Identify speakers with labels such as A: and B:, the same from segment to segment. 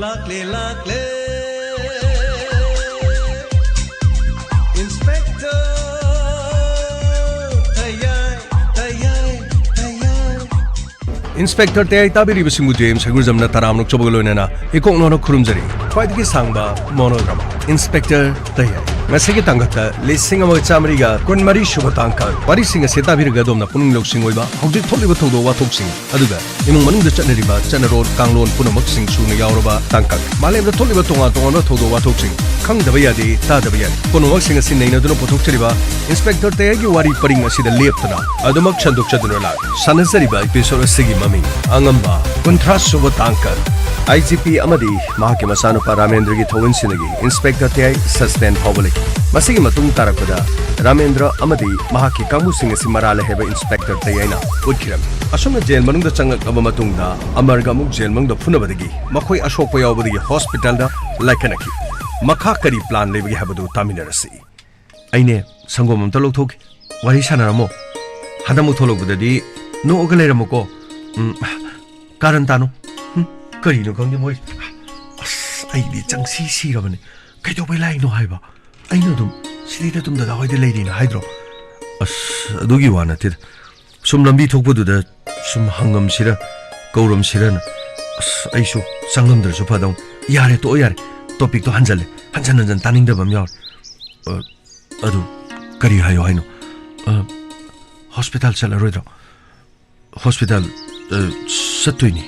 A: lakle Inspector Tayai Inspector Tayai tabiri bisingu James Hagurjamna taramnuk chobogoloinena ikoknono khurumjari khwaidagi sangba monodrama Inspector Tayai Masigi tangata lising amag chamriga kunmari shuba tangka wari singa setabirga domna puning loksing oiba hojik tholiba thodo wathoksing aduga imung manungda chanariba chanarod kanglon punamak sing suna yauraba tangka malemda tholiba tonga tonga thodo wathoksing khangdaba yadi tadaba yadi punamak singa sinnaina duna pothokchariba Inspector Tayai gi wari paring asida leptana adumak chandok chaduna la sanasariba episode asigi mami angamba kunthra shuba tangka IGP amadi mahaki masano Ramendra gi thawin sinagi Inspector Tayai suspend public masigi matung tarakpada Ramendra amadi mahaki kamu singa simarala heba Inspector Tayai na udkiram asomna jail manungda changak aba matungda amarga muk jail mangda phunabadagi makhoi ashokpa yawbadagi hospital da laikanaki makha kari plan lebagi habadu taminarasi aine sangom amta lokthok wari sanaramo hadamu tholokbadadi no ogaleramoko karan tano Karino kang moy ai di chang si rabane kai to bai lai no haiba ai no dum sida dum da hoi de lady na haidro as adugi wana tir sum lambi thokbu da sum hangam sira kauram sira na as ai su sangam dar su phadong yare to yare topic to hanjale hanjan taning da bam yaw adu kari hayo haino hospital chala roidro hospital sattuini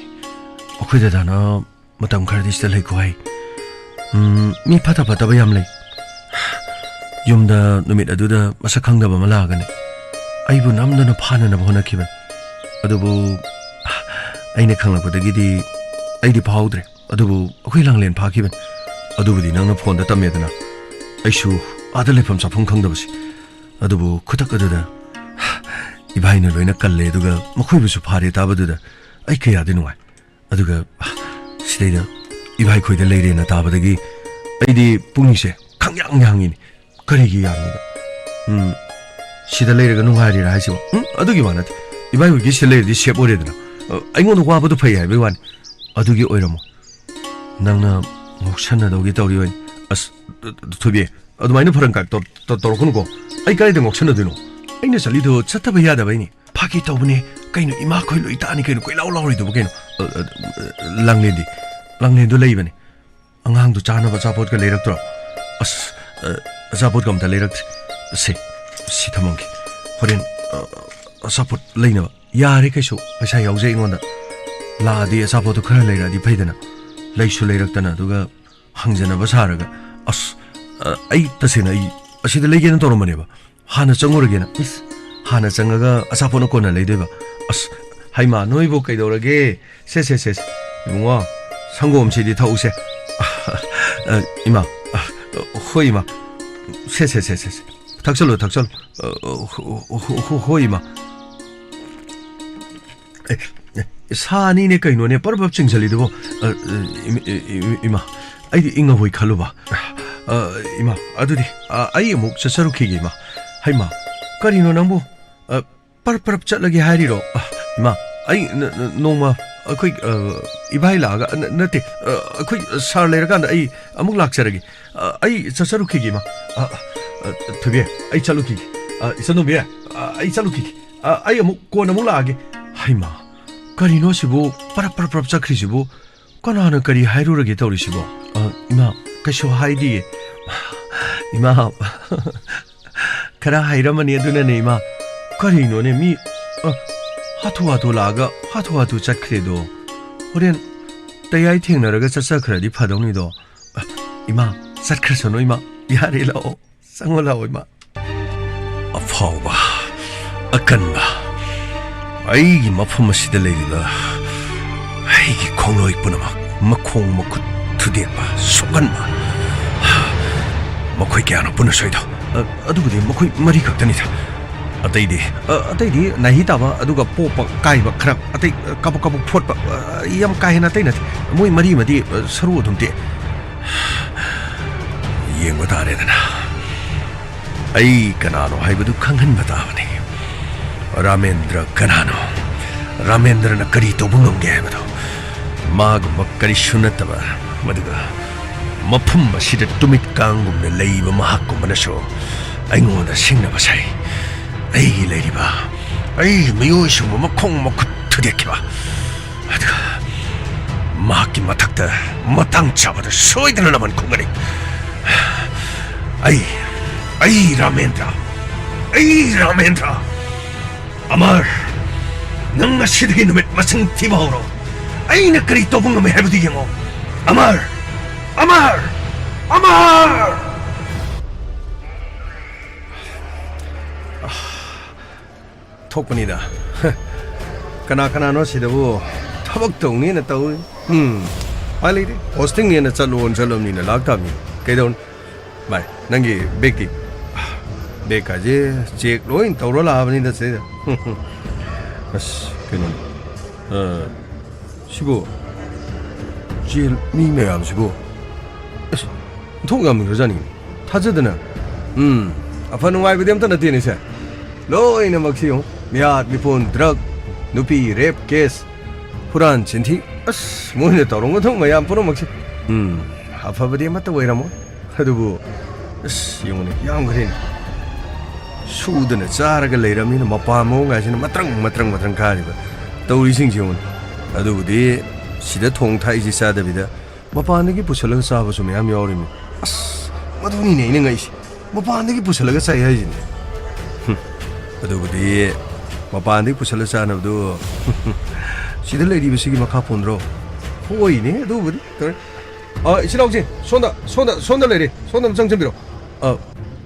A: Okhida dana matam khardi stalai khoi mi phata bayam lei yumda numit aduda masakhangda ba mala gane aibu namdana phana na bhona khiban adubu aine khangla podagi di aidi phaudre adubu okhoi langlen pha khiban adubu di nangna phone da tamedana aishu adale pham saphung khangda basi adubu khutak aduda ibaina loina kalle aduga makhoi busu phare tabaduda ai kaya dinuai aduga sidayda ibai khoida leirena tabadagi aidi pungise khangyang yangini karigi yangida sida leiraga nunghari ra haisibo adugi wanat ibai gi seleirdi shape oredna aingon wabadu phai hai bewan adugi oiramo nangna moksana dogi tawri wen as thubi adumaina pharangka to torkhunko ai kai de moksana dino aina salido chattaba yada baini phaki tawbne kaino ima khoi loi tani kaino koilaw lawri du kaino langlen du leibane angang du chana ba chapot ka leirak tro as chapot kam ta leirak si thamongi horen chapot leina yare kaiso pasa yaujai ngonda la di chapot khara leira di phaidana leisu leirak tana duga hangjana ba saraga as ai tasena ai asida leigena toromane ba hana changoragena is hana changaga asapona kona leideba as haima noibo kaidorage se ibungo 상고음 시디 타우세 이마 호이마 세세세세 닥설로 호이마 사니네 까이노네 빠르밥 칭설리도 이마 아이디 잉어 호이 칼로바 이마 아두디 아이 목 서서루키기 이마 하이마 까리노 남부 빠르빠르 짤라기 하리로 이마 아이 노마 akhoi ibai laga nate akhoi sar leraga ai amuk lakcharagi ai chasaruki gi ma thubi ai chaluki isanu be ai chaluki ai amuk kona amuk lage haima kari no sibu para chakri sibu kona na kari hairu rage tawri sibu ima kasho haidi ima kara hairamani aduna ne ima kari no ne mi hatu laga hatu chakredo horen tayai thengnaraga chachakhradi phadongni do ima chakhrasano ima yare lao sangola oima afawba akanba aigi mafhum asida leiriba aigi khongloi punama makhong makut thudeba sokanma makhoi kyano puna soido adugudi makhoi mari khaktani tha Ataidi nahi taba aduga popa kaiba khrap atai kapu photpa yam kaina tai nati moi mari madi saru dumte yengba tare dana ai kanano haibadu khanghan batawani Ramendra kanano Ramendra na kari to bungam ge haibadu 마구 먹거리슈 냈다봐 마두가 머품 마시다 뚜밋 깡금네 레이버 마학고 마나쇼 아잉고다 생나바 사이 에이 레리바 에이 미우슈 뭐콩 먹고 드디어키바 마두가 마학기 마탁다 마땅 잡아도 소이들을 나만 공간이 아이 라멘드라 아말 nang nasidhi numit masang tibawro ay nakarito pong may habutigan mo Amar 톡분이다 kana sidabu tabak tongni na taw 빨리 호스팅 니나 짤로온 짤롬니나 락타미 kaidaon bai nangi beki bekaje jek loin tawro laabnida se 아씨, 그는 시고 제일 미매 암시고 통감 그러자니 타저드나 아파는 와이브 됨도 되니세 로이나 막시용 미앗 미폰 드럭 누피 랩 케스 후란 진티 아씨 뭐네 떠롱 거 통마 야 프로 막시 아파버디 맞다 왜라모 하두고 아씨 용네 양 그린 수드네 짜라가 레이라미는 마파모 가시는 마트랑 가리바 떠우리싱지온 아두부디 시대 통타이지 사다비다 마파는기 부설러가 싸바 좀 야미 어리미 아스 마두니네 있는 거이시 마파는기 부설러가 싸야지 아두부디 마파는기 부설러 싸나도 시대 레이비시기 마카 폰드로 호이네 아두부디 이치라오지 손다 레리 손다 정정비로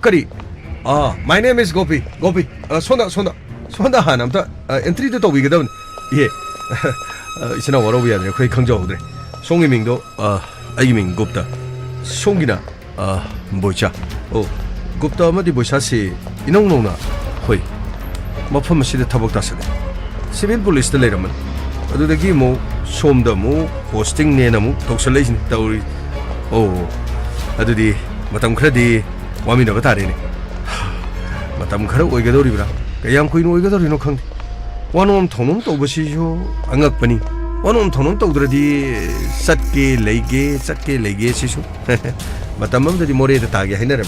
A: 까리 my name is Gopi. 손다 하남다 엔트리도 또 위거든. 예. 이제나 워러비야 돼. 거의 강조하더래. 송이 명도 아이 명 곱다. 송기나 뭐자. 곱다 뭐디 뭐샤시 이농농나. 호이. 뭐품 시대 타복다스네. 시빌 폴리스 레라면. 어두데기 뭐 솜다 뭐 호스팅 네나 뭐 독설레진 따우리. 어두디 마tam 크레디 와미나가 다르네. 마tam khara oigadoribra kayam koino oigadorino khangde wanom thonom tobasijo angakpani wanom thonom togdradi satke lege sisu matam amdadi more da tage hainaram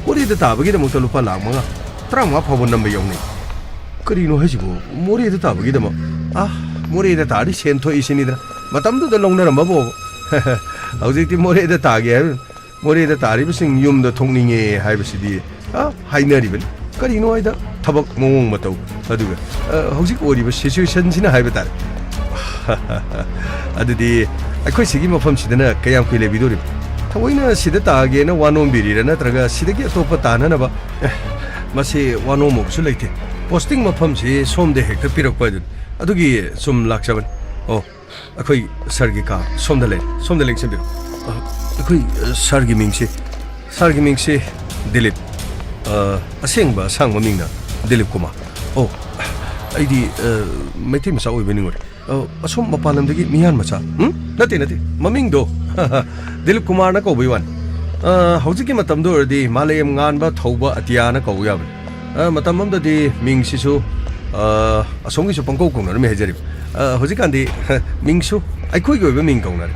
A: more da tabagi da mukta lupa lamanga trama phawon nambe yongni karino hajigo more da tabagi da more da tari sentho isinidra matam da longnaram babo aujikti more da tage more da tari bising yum da thongninge haibasidi hainaribel karino aida tabak mong mataw aduga hojik oriba situation sina haiba tar adudi akhoi sigi mafam sidana kayam koi lebidori thawoina sida taage na wanom birira natraga sidagi atopa tana na ba masi wanom obsu leite posting mafam si somde hekta pirak pa adugi sum laksaban akhoi sargi ka somda lek sambiro akhoi sargi mingsi Dilip asengba sangma mingna Dilip Kumar aidi maithi masa oibeni ngore asom mapalamdagi mihan macha nate mamingdo Dilip Kumar na kobui wan hojiki matamdo ordi malayam nganba thauba atia na kobu yab matam amdadi mingsisu asongi su pangko kongna me hejari hojikandi mingsu aikoi goiba ming kongna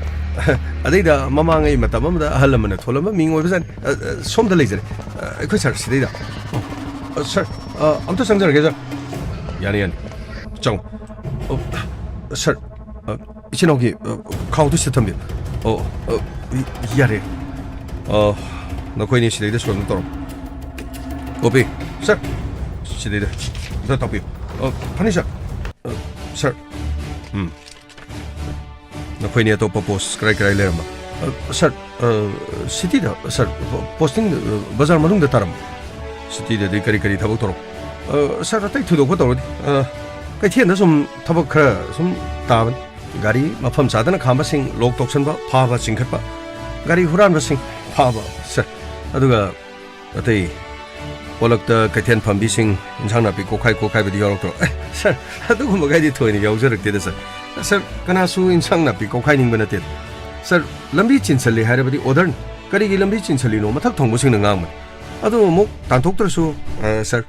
A: adida mamangai matam amda halamana tholama ming oibasan somda leijare aikoi sir sidida sir amta sangjarage sir yani 정 sir 이친호기 카우드 시스템이 이하래 너 거기 시대에 손을 떨어 오비 sir 시대에 너 답이 파니샤 sir 너 거기 또 포스트 크라이크라이 레마 sir 시티다 sir 포스팅 바자르 마둥데 따람 시티데 데카리카리 타고 떨어 sir 어떻게 투도고 떨어 cái thiên đó sum thabak khara sum taban gari mafam sadana khamba sing lok toksan ba pha ba sing khat ba gari huran ba sing pha ba sir aduga atai polak ta cái thiên pham bi sing inchang na pi ko khai ba di yorok to sir aduga ma gai di thoi ni yaw jarak te da sir kana su inchang na pi ko khai ning ba na te sir lambi chin chali hare ba di order gari gi lambi chin chali no mathak thong bo sing na ngam adu mok tan thok tar su sir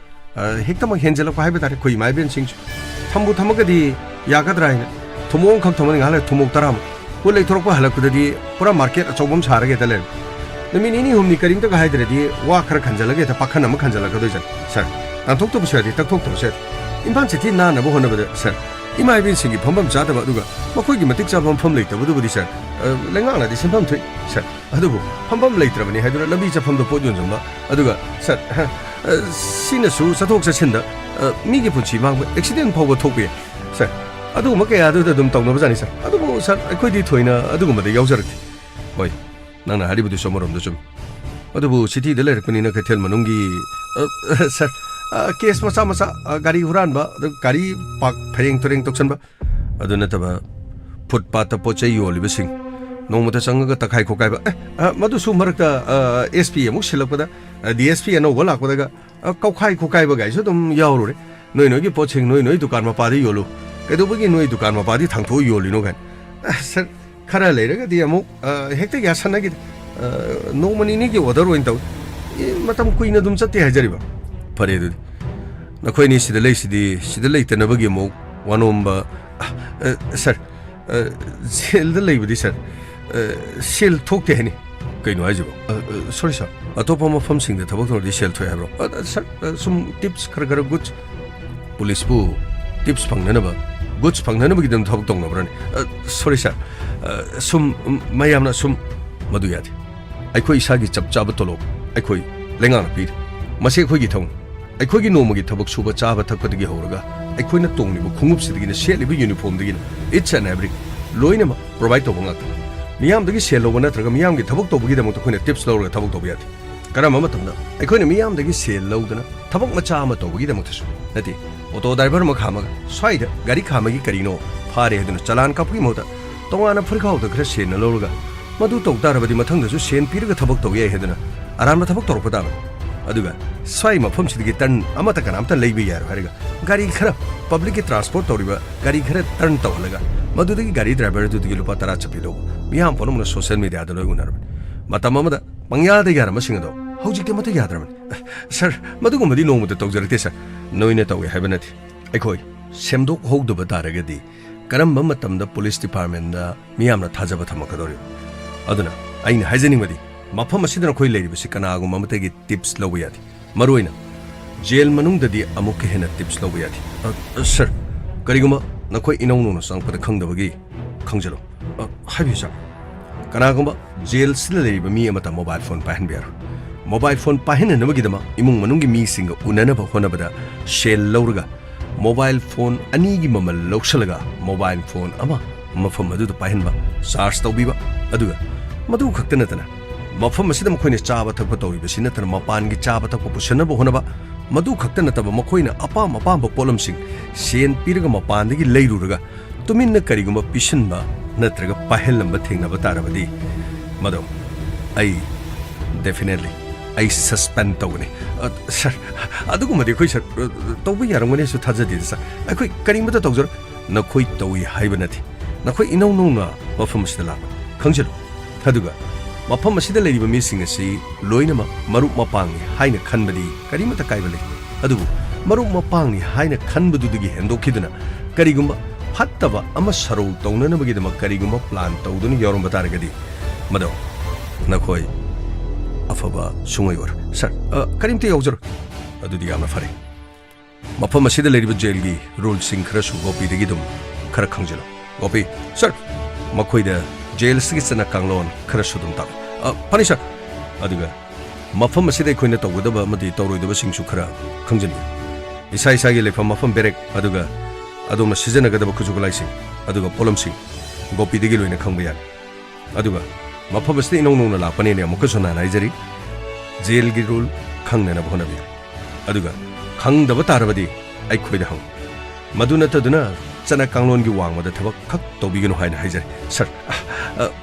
A: hekta ma henjela ko haiba tare khoi mai ben sing 탐부 탐먹게디 야가드라이네 토목 컴 토모닝 할래 토목 따람 ꯄꯣꯠ ꯂꯩꯊꯣꯔꯛꯄ ꯍꯜꯂꯛꯄꯗꯗꯤ ꯄꯨꯔꯥ market ꯑꯆꯧꯕ ꯑꯃ ꯁꯥꯔꯒ ꯍꯦꯛꯇ ꯂꯩꯔꯝꯃꯤ ꯅꯨꯃꯤꯠ ꯅꯤꯅꯤ ꯍꯨꯝꯅꯤ ꯀꯔꯤꯝꯇꯒ ꯍꯥꯏꯗ꯭ꯔꯗꯤ ꯋꯥ ꯈꯔ ꯈꯟꯖꯜꯂꯒ ꯍꯦꯛꯇ ꯄꯥꯈꯟ ꯑꯃ ꯈꯟꯖꯜꯂꯛꯀꯗꯣꯏꯖꯥꯠ ꯁꯥꯔ ꯇꯥꯟꯊꯣꯛꯇꯕꯁꯨ ꯌꯥꯗꯦ ꯇꯛꯊꯣꯛꯇꯕꯁꯨ ꯌꯥꯗꯦ ꯏꯝꯐꯥꯜ ꯁꯤꯇꯤ ꯅꯥꯟꯅꯕ ꯍꯣꯠꯅꯕꯗ ꯁꯥꯔ ꯏꯃꯥ ꯏꯕꯦꯟꯁꯤꯡꯒꯤ ꯐꯝꯐꯝ ꯆꯥꯗꯕ ꯑꯗꯨꯒ ꯃꯈꯣꯏꯒꯤ ꯃꯇꯤꯛ ꯆꯥꯕ ꯃꯐꯝ ꯂꯩꯇꯕꯗꯨꯕꯨꯗꯤ ꯁꯥꯔ ꯂꯩꯉꯥꯛꯅꯗꯤ ꯁꯤꯟꯐꯝ ꯊꯣꯛꯏ ꯁꯥꯔ ꯑꯗꯨꯕꯨ ꯐꯝꯐꯝ ꯂꯩꯇ꯭ꯔꯕꯅꯤ ꯍꯥꯏꯗꯨꯅ ꯂꯝꯕꯤ ꯆꯠꯐꯝꯗ ꯄꯣꯠ ꯌꯣꯟꯁꯤꯟꯕ ꯑꯗꯨꯒ ꯁꯥꯔ ꯁꯤꯅꯁꯨ ꯆꯠꯊꯣꯛ ꯆꯠꯁꯤꯟꯗ ꯃꯤꯒꯤ ꯄꯨꯟꯁꯤ ꯃꯥꯡꯕ ꯑꯦꯛꯁꯤꯗꯦꯟ ꯐꯥꯎꯕ ꯊꯣꯛꯄ ꯌꯥꯏ ꯁꯥꯔ ꯑꯗꯨꯒꯨꯝꯕ ꯀꯌꯥꯗꯨꯗ ꯑꯗꯨꯝ ꯇꯧꯅꯕꯖꯥꯠꯅꯤ ꯁꯥꯔ ꯑꯗꯨꯕꯨ ꯁꯥꯔ ꯑꯩꯈꯣꯏꯗꯤ ꯊꯣꯏꯅ ꯑꯗꯨꯒꯨꯝꯕꯗ ꯌꯥꯎꯖꯔꯛꯇꯦ ꯍꯣꯏ ꯅꯪꯅ ꯍꯥꯏꯔꯤꯕꯗꯨꯁꯨ ꯑꯃꯔꯣꯝꯗ ꯆꯨꯝꯃꯤ ꯑꯗꯨꯕꯨ ꯁꯤꯇꯤꯗ ꯂꯩꯔꯛꯄꯅꯤꯅ ꯀꯩꯊꯦꯜ ꯃꯅꯨꯡꯒꯤ ꯁꯥꯔ ꯀꯦꯁ ꯃꯆꯥ ꯃꯆꯥ ꯒꯥꯔꯤ ꯍꯨꯔꯥꯟꯕ ꯒꯥꯔꯤ ꯄꯥꯛ ꯐꯩꯔꯦꯡ ꯇꯨꯔꯦꯡ ꯇꯧꯁꯟꯕ ꯑꯗꯨ ꯅꯠꯇꯕ ꯐꯨꯠꯄꯥꯠꯇ ꯄꯣꯠ ꯆꯩ ꯌꯣꯜꯂꯤꯕꯁꯤꯡ ꯅꯣꯡꯃꯗ ꯆꯪꯉꯒ ꯇꯛꯈꯥꯏ ꯈꯣꯠꯀꯥꯏꯕ ꯃꯗꯨꯁꯨ ꯃꯔꯛꯇ SP ꯑꯃꯨꯛ ꯁꯤꯜꯂꯛꯄꯗ DSP ꯑꯅꯧꯕ ꯂꯥꯛꯄꯗꯒ ꯀꯧꯈꯥꯏ ꯈꯣꯠꯀꯥꯏꯕ ꯒꯥꯏꯁꯨ ꯑꯗꯨꯝ ꯌꯥꯎꯔꯨꯔꯦ ꯅꯣꯏꯒꯤ ꯄꯣꯠꯁꯤꯡ ꯅꯣꯏ ꯗꯨꯀꯥꯟ ꯃꯄꯥꯗ ꯌꯣꯜꯂꯨ ꯀꯩꯗꯧꯕꯒꯤ ꯅꯣꯏ ꯗꯨꯀꯥꯟ ꯃꯄꯥꯗꯤ ꯊꯥꯡꯊꯣꯛꯑ ꯌꯣꯜꯂꯤꯅꯣ ꯀꯥꯏꯅ ꯁꯥꯔ ꯈꯔ ꯂꯩꯔꯒꯗꯤ ꯑꯃꯨꯛ ꯍꯦꯛꯇ ꯌꯥꯁꯟꯅꯈꯤꯗꯦ ꯅꯣꯡꯃ ꯅꯤꯅꯤꯒꯤ ꯑꯣꯔꯗꯔ ꯑꯣꯏꯅ ꯇꯧꯏ ꯃꯇꯝ ꯀꯨꯏꯅ ꯑꯗꯨꯝ ꯆꯠꯇꯦ ꯍꯥꯏꯖꯔꯤꯕ ꯐꯔꯦ ꯑꯗꯨꯗꯤ ꯅꯈꯣꯏꯅꯤ ꯁꯤꯗ ꯂꯩꯁꯤꯗꯤ ꯁꯤꯗ ꯂꯩꯇꯅꯕꯒꯤ ꯑꯃꯨꯛ ꯋꯥꯅꯣꯝꯕ ꯁꯥꯔ ꯖꯦꯜꯗ ꯂꯩꯕꯗꯤ ꯁꯥꯔ ꯁꯦꯜ ꯊꯣꯛꯇꯦ ꯍꯥꯏꯅꯤ ꯀꯩꯅꯣ ꯍꯥꯏꯁꯤꯕꯣ ꯁꯣꯔꯤ ꯁꯥꯔ ꯑꯇꯣꯞꯄ ꯃꯐꯝꯁꯤꯡꯗ ꯊꯕꯛ ꯇꯧꯔꯗꯤ ꯁꯦꯜ ꯊꯣꯛꯑꯦ ꯍꯥꯏꯕ꯭ꯔꯣ ꯁꯥꯔ ꯁꯨꯝ ꯇꯤꯞꯁ ꯈꯔ ꯒꯨꯗꯁ ꯄꯨꯂꯤꯁꯄꯨ ꯇꯤꯞꯁ ꯐꯪꯅꯅꯕ ꯒꯨꯗꯁ ꯐꯪꯅꯅꯕꯒꯤꯗꯃꯛ ꯊꯕꯛ ꯇꯧꯅꯕ꯭ꯔꯅꯤ ꯁꯣꯔꯤ ꯁꯥꯔ ꯁꯨꯝ ꯃꯌꯥꯝꯅ ꯁꯨꯝ ꯃꯗꯨ ꯌꯥꯗꯦ ꯑꯩꯈꯣꯏ ꯏꯁꯥꯒꯤ ꯆꯞ ꯆꯥꯕ ꯇꯣꯂꯣꯞ ꯑꯩꯈꯣꯏ ꯂꯩꯉꯥꯛꯅ ꯄꯤꯔꯤ ꯃꯁꯤ ꯑꯩꯈꯣꯏꯒꯤ ꯊꯧꯅꯤ ꯑꯩꯈꯣꯏꯒꯤ ꯅꯣꯡꯃꯒꯤ ꯊꯕꯛ ꯁꯨꯕ ꯆꯥꯕ ꯊꯛꯄꯗꯒꯤ ꯍꯧꯔꯒ ꯑꯩꯈꯣꯏꯅ ꯇꯣꯡꯂꯤꯕ ꯈꯣꯡꯎꯞꯁꯤꯗꯒꯤꯅ ꯁꯦꯠꯂꯤꯕ ꯌꯨꯅꯤꯐꯣꯔꯝꯗꯒꯤꯅ ꯏꯠꯁ ꯑꯦꯟ ꯑꯦꯚ꯭ꯔꯤ ꯂꯣꯏꯅꯃꯛ ꯄ꯭ꯔꯣꯚꯥꯏꯗ ꯇꯧꯕ ꯉꯥꯛꯇꯅꯤ ꯃꯤꯌꯥꯝꯗꯒꯤ ꯁꯦꯜ ꯂꯧꯕ ꯅꯠꯇ꯭ꯔꯒ ꯃꯤꯌꯥꯝꯒꯤ ꯊꯕꯛ ꯇꯧꯕꯒꯤꯗꯃꯛꯇ ꯑꯩꯈꯣꯏꯅ ꯇꯤꯞꯁ ꯂꯧꯔꯒ ꯊꯕꯛ ꯇꯧꯕ ꯌꯥꯗꯦ ꯀꯔꯝꯕ ꯃꯇꯝꯗ ꯑꯩꯈꯣꯏꯅ ꯃꯤꯌꯥꯝꯗꯒꯤ ꯁꯦꯜ ꯂꯧꯗꯅ ꯊꯕꯛ ꯃꯆꯥ ꯑꯃ ꯇꯧꯕꯒꯤꯗꯃꯛꯇꯁꯨ ꯅꯠꯇꯦ ꯑꯣꯇꯣ ꯗ꯭राꯏꯚꯔ ꯑꯃ ꯈꯥꯝꯃꯒ ꯁ꯭ꯋꯥꯏꯗ ꯒꯥꯔꯤ ꯈꯥꯝꯕꯒꯤ ꯀꯔꯤꯅꯣ ꯐꯥꯔꯦ ꯍꯥꯏꯗꯨꯅ ꯆꯂꯥꯟ ꯀꯥꯞꯄꯒꯤ ꯃꯍꯨꯠꯇ ꯇꯣꯉꯥꯟꯅ ꯐꯨꯔꯤꯈꯥꯎꯗ ꯈꯔ ꯁꯦꯟꯅ ꯂꯧꯔꯒ ꯃꯗꯨ ꯇꯧ ꯇꯥꯔꯕꯗꯤ ꯃꯊꯪꯗꯁꯨ ꯁꯦꯟ ꯄꯤꯔꯒ ꯊꯕꯛ ꯇꯧ ꯌꯥꯏ ꯍꯥꯏꯗꯨꯅ ꯑꯔꯥꯟꯕ ꯊꯕꯛ ꯇꯧꯔꯛꯄ ꯇꯥꯕꯅꯤ ꯑꯗꯨꯒ ꯁ꯭ꯋꯥꯏ ꯃꯐꯝꯁꯤꯗꯒꯤ ꯇꯔꯟ ꯑꯃꯠꯇ ꯀꯅꯥꯝꯇ ꯂꯩꯕ ꯌꯥꯔꯣꯏ ꯍꯥꯏꯔꯒ ꯒꯥꯔꯤ ꯈꯔ ꯄꯕ꯭ꯂꯤꯛꯀꯤ ꯇ꯭ꯔꯥꯟꯁꯄꯣꯔꯠ ꯇꯧꯔꯤꯕ ꯒꯥꯔꯤ ꯈꯔ ꯇꯔꯟ ꯇꯧꯍꯜꯂꯒ ꯃꯗꯨꯗꯒꯤ ꯒꯥꯔꯤ ꯗ꯭ꯔꯥꯏꯚꯔ ꯑꯗꯨꯗꯒꯤ ꯂꯨꯄꯥ 10 ꯆꯠꯄꯤ ꯂꯧꯕ ꯃꯤꯌꯥꯝ ꯄꯨꯝꯅꯃꯛꯅ ꯁꯣꯁꯤꯌꯦꯜ ꯃꯤꯗꯤꯌꯥꯗ ꯂꯣꯏ ꯎꯅꯔꯕꯅꯤ ꯃꯇꯝ ꯑꯃꯗ ꯄꯪꯌꯥꯗ ꯌꯥꯔꯝꯕꯁꯤꯡ ꯑꯗꯣ ꯍꯧꯖꯤꯛꯇꯤ ꯑꯃꯠꯇ ꯌꯥꯗ꯭ꯔꯕꯅꯤ ꯁꯥꯔ ꯃꯗꯨꯒꯨꯝꯕꯗꯤ ꯅꯣꯡꯃꯗ ꯇꯧꯖꯔꯛꯇꯦ ꯁꯥꯔ ꯅꯣꯏꯅ ꯇꯧꯋꯦ ꯍꯥꯏꯕ ꯅꯠꯇꯦ ꯑꯩꯈꯣꯏ ꯁꯦꯝꯗꯣꯛꯍꯧꯗꯕ ꯇꯥꯔꯒꯗꯤ ꯀꯔꯝꯕ ꯃꯇꯝꯗ ꯄꯨꯂꯤꯁ ꯗꯤꯄꯥꯔꯠꯃꯦꯟꯗ ꯃꯤꯌꯥꯝꯅ ꯊꯥꯖꯕ ꯊꯝꯃꯛꯀꯗꯧꯔꯤꯕ ꯑꯗꯨꯅ ꯑꯩꯅ ꯍꯥꯏꯖꯅꯤꯡꯕꯗꯤ ꯃꯐꯝ ꯑꯁꯤꯗ ꯑꯩꯈꯣꯏ ꯂꯩꯔꯤꯕꯁꯤ ꯀꯅꯥꯒꯨꯝꯕ ꯑꯃꯠꯇꯒꯤ ꯇꯤꯞꯁ ꯂꯧꯕ ꯌꯥꯗꯦ ꯃꯔꯨꯑꯣꯏꯅ ꯖꯦꯜ ꯃꯅꯨꯡꯗꯗꯤ ꯑꯃꯨꯛꯀ ꯍꯦꯟꯅ ꯇꯤꯞꯁ ꯂꯧꯕ ꯌꯥꯗꯦ ꯁꯥꯔ ꯀꯔꯤꯒꯨꯝꯕ ꯅꯈꯣꯏ ꯏꯅꯧ ꯅꯧꯅ ꯆꯪꯉꯛꯄꯗ ꯈꯪꯗꯕꯒꯤ ꯈꯪꯖꯜꯂꯨ ꯍꯥꯏꯕꯤꯌꯨ ꯁꯥꯔ ꯀꯅꯥꯒꯨꯝꯕ ꯖꯦꯜꯁꯤꯗ ꯂꯩꯔꯤꯕ ꯃꯤ ꯑꯃꯠꯇ ꯃꯣꯕꯥꯏꯜ ꯐꯣꯟ ꯄꯥꯏꯍꯟꯕ ꯌꯥꯔꯣꯏ ꯃꯣꯕꯥꯏꯜ ꯐꯣꯟ ꯄꯥꯏꯍꯟꯅꯅꯕꯒꯤꯗꯃꯛ ꯏꯃꯨꯡ ꯃꯅꯨꯡꯒꯤ ꯃꯤꯁꯤꯡꯒ ꯎꯅꯅꯕ ꯍꯣꯠꯅꯕꯗ ꯁꯦꯜ ꯂꯧꯔꯒ ꯃꯣꯕꯥꯏꯜ ꯐꯣꯟ 2ꯒꯤ ꯃꯃꯜ ꯂꯧꯁꯜꯂꯒ ꯃꯣꯕꯥꯏꯜ ꯐꯣꯟ ꯑꯃ ꯃꯐꯝ ꯑꯗꯨꯗ ꯄꯥꯏꯍꯟꯕ ꯆꯥꯔꯖ ꯇꯧꯕꯤꯕ ꯑꯗꯨꯒ ꯃꯗꯨ ꯈꯛꯇ ꯅꯠꯇꯅ ꯃꯐꯝ ꯑꯁꯤꯗ ꯃꯈꯣꯏꯅ ꯆꯥꯕ ꯊꯛꯄ ꯇꯧꯔꯤꯕꯁꯤ ꯅꯠꯇꯅ ꯃꯄꯥꯟꯒꯤ ꯆꯥꯕ ꯊꯛꯄ ꯄꯨꯁꯟꯅꯕ ꯍꯣꯠꯅꯕ ꯃꯗꯨ ꯈꯛꯇ ꯅꯠꯇꯕ ꯃꯈꯣꯏꯅ ꯑꯄꯥꯝꯕ ꯄꯣꯠꯂꯝꯁꯤꯡ ꯁꯦꯟ ꯄꯤꯔꯒ ꯃꯄꯥꯟꯗꯒꯤ ꯂꯩꯔꯨꯔꯒ ꯇꯨꯃꯤꯟꯅ ꯀꯔꯤꯒꯨꯝꯕ ꯄꯤꯁꯤꯟꯕ ꯅꯠꯇ꯭ꯔꯒ ꯄꯥꯏꯍꯜꯂꯝꯕ ꯊꯦꯡꯅꯕ ꯇꯥꯔꯕꯗꯤ ꯃꯗꯨ ꯑꯩ ꯗꯦꯐꯤꯅꯦꯠꯂꯤ ꯑꯩ ꯁꯁꯄꯦꯟ ꯇꯧꯒꯅꯤ ꯁꯥꯔ ꯑꯗꯨꯒꯨꯝꯕꯗꯤ ꯑꯩꯈꯣꯏ ꯁꯥꯔ ꯇꯧꯕ ꯌꯥꯔꯝꯒꯅꯤꯁꯨ ꯊꯥꯖꯗꯦꯗ ꯁꯥꯔ ꯑꯩꯈꯣꯏ ꯀꯔꯤꯃꯇ ꯇꯧꯖꯔꯣ ꯅꯈꯣꯏ ꯇꯧꯏ ꯍꯥꯏꯕ ꯅꯠꯇꯦ ꯅꯈꯣꯏ ꯏꯅꯧ ꯅꯧꯅ ꯃꯐꯝ ꯑꯁꯤꯗ ꯂꯥꯛꯄ ꯈꯪꯖꯜꯂꯨ ꯑꯗꯨꯒ ꯃꯐꯝ ꯑꯁꯤꯗ ꯂꯩꯔꯤꯕ ꯃꯤꯁꯤꯡ ꯑꯁꯤ ꯂꯣꯏꯅꯃꯛ ꯃꯔꯨꯞ ꯃꯄꯥꯡꯅꯤ ꯍꯥꯏꯅ ꯈꯟꯕꯗꯤ ꯀꯔꯤꯃꯇ ꯀꯥꯏꯕ ꯂꯩꯇꯦ ꯑꯗꯨꯕꯨ ꯃꯔꯨꯞ ꯃꯄꯥꯡꯅꯤ ꯍꯥꯏꯅ ꯈꯟꯕꯗꯨꯗꯒꯤ ꯍꯦꯟꯗꯣꯛꯈꯤꯗꯨꯅ ꯀꯔꯤꯒꯨꯝꯕ ꯐꯠꯇꯕ ꯑꯃ ꯁꯔꯧ ꯇꯧꯅꯅꯕꯒꯤꯗꯃꯛ ꯀꯔꯤꯒꯨꯝꯕ ꯄ꯭ꯂꯥꯟ ꯇꯧꯗꯨꯅ ꯌꯥꯎꯔꯝꯕ ꯇꯥꯔꯒꯗꯤ ꯃꯗꯨ ꯅꯈꯣꯏ ꯑꯐꯕ ꯁꯨꯡꯑꯣꯏ ꯑꯣꯏꯔꯣꯏ ꯁꯥꯔ ꯀꯔꯤꯝꯇ ꯌꯥꯎꯖꯔꯣꯏ ꯑꯗꯨꯗꯤ ꯌꯥꯝꯅ ꯐꯔꯦ ꯃꯐꯝ ꯑꯁꯤꯗ ꯂꯩꯔꯤꯕ ꯖꯦꯜꯒꯤ ꯔꯨꯜꯁꯤꯡ ꯈꯔꯁꯨ ꯒꯣꯄꯤꯗꯒꯤ ꯑꯗꯨꯝ ꯈꯔ ꯈꯪꯖꯜꯂꯨ ꯒꯣꯄꯤ ꯁꯥꯔ ꯃꯈꯣꯏꯗ ꯖꯦꯜꯁꯤꯒꯤ ꯆꯠꯅ ꯀꯥꯡꯂꯣꯟ ꯈꯔꯁꯨ ꯑꯗꯨꯝ ꯇꯥꯛꯎ ꯐꯅꯤ ꯁꯥꯔ ꯑꯗꯨꯒ ꯃꯐꯝ ꯑꯁꯤꯗ ꯑꯩꯈꯣꯏꯅ ꯇꯧꯒꯗꯕ ꯑꯃꯗꯤ ꯇꯧꯔꯣꯏꯗꯕꯁꯤꯡꯁꯨ ꯈꯔ ꯈꯪꯖꯟꯕꯤꯌꯨ ꯏꯁꯥꯒꯤ ꯂꯩꯐꯝ ꯃꯐꯝ ꯕꯦꯔꯦꯛ ꯑꯗꯨꯒ ꯑꯗꯣꯝꯅ ꯁꯤꯖꯤꯟꯅꯒꯗꯕ ꯈꯨꯠꯁꯨ ꯈꯨꯠꯂꯥꯏꯁꯤꯡ ꯑꯗꯨꯒ ꯄꯣꯠꯂꯝꯁꯤꯡ ꯒꯣꯄꯤꯗꯒꯤ ꯂꯣꯏꯅ ꯈꯪꯕ ꯌꯥꯅꯤ ꯑꯗꯨꯒ ꯃꯐꯝ ꯑꯁꯤꯗ ꯏꯅꯧ ꯅꯧꯅ ꯂꯥꯛꯄꯅꯦꯅ ꯑꯃꯨꯛꯀꯁꯨ ꯅꯍꯥꯟ ꯍꯥꯏꯖꯔꯤ ꯖꯦꯜꯒꯤ ꯔꯨꯜ ꯈꯪꯅꯅꯕ ꯍꯣꯠꯅꯕꯤꯌꯨ ꯑꯗꯨꯒ ꯈꯪꯗꯕ ꯇꯥꯔꯕꯗꯤ ꯑꯩꯈꯣꯏꯗ ꯍꯪꯉꯨ ꯃꯗꯨ ꯅꯠꯇꯗꯨꯅ ꯆꯠꯅ ꯀꯥꯡꯂꯣꯟꯒꯤ ꯋꯥꯡꯃꯗ ꯊꯕꯛ ꯈꯛ ꯇꯧꯕꯤꯒꯅꯨ ꯍꯥꯏꯅ ꯍꯥꯏꯖꯔꯤ ꯁꯥꯔ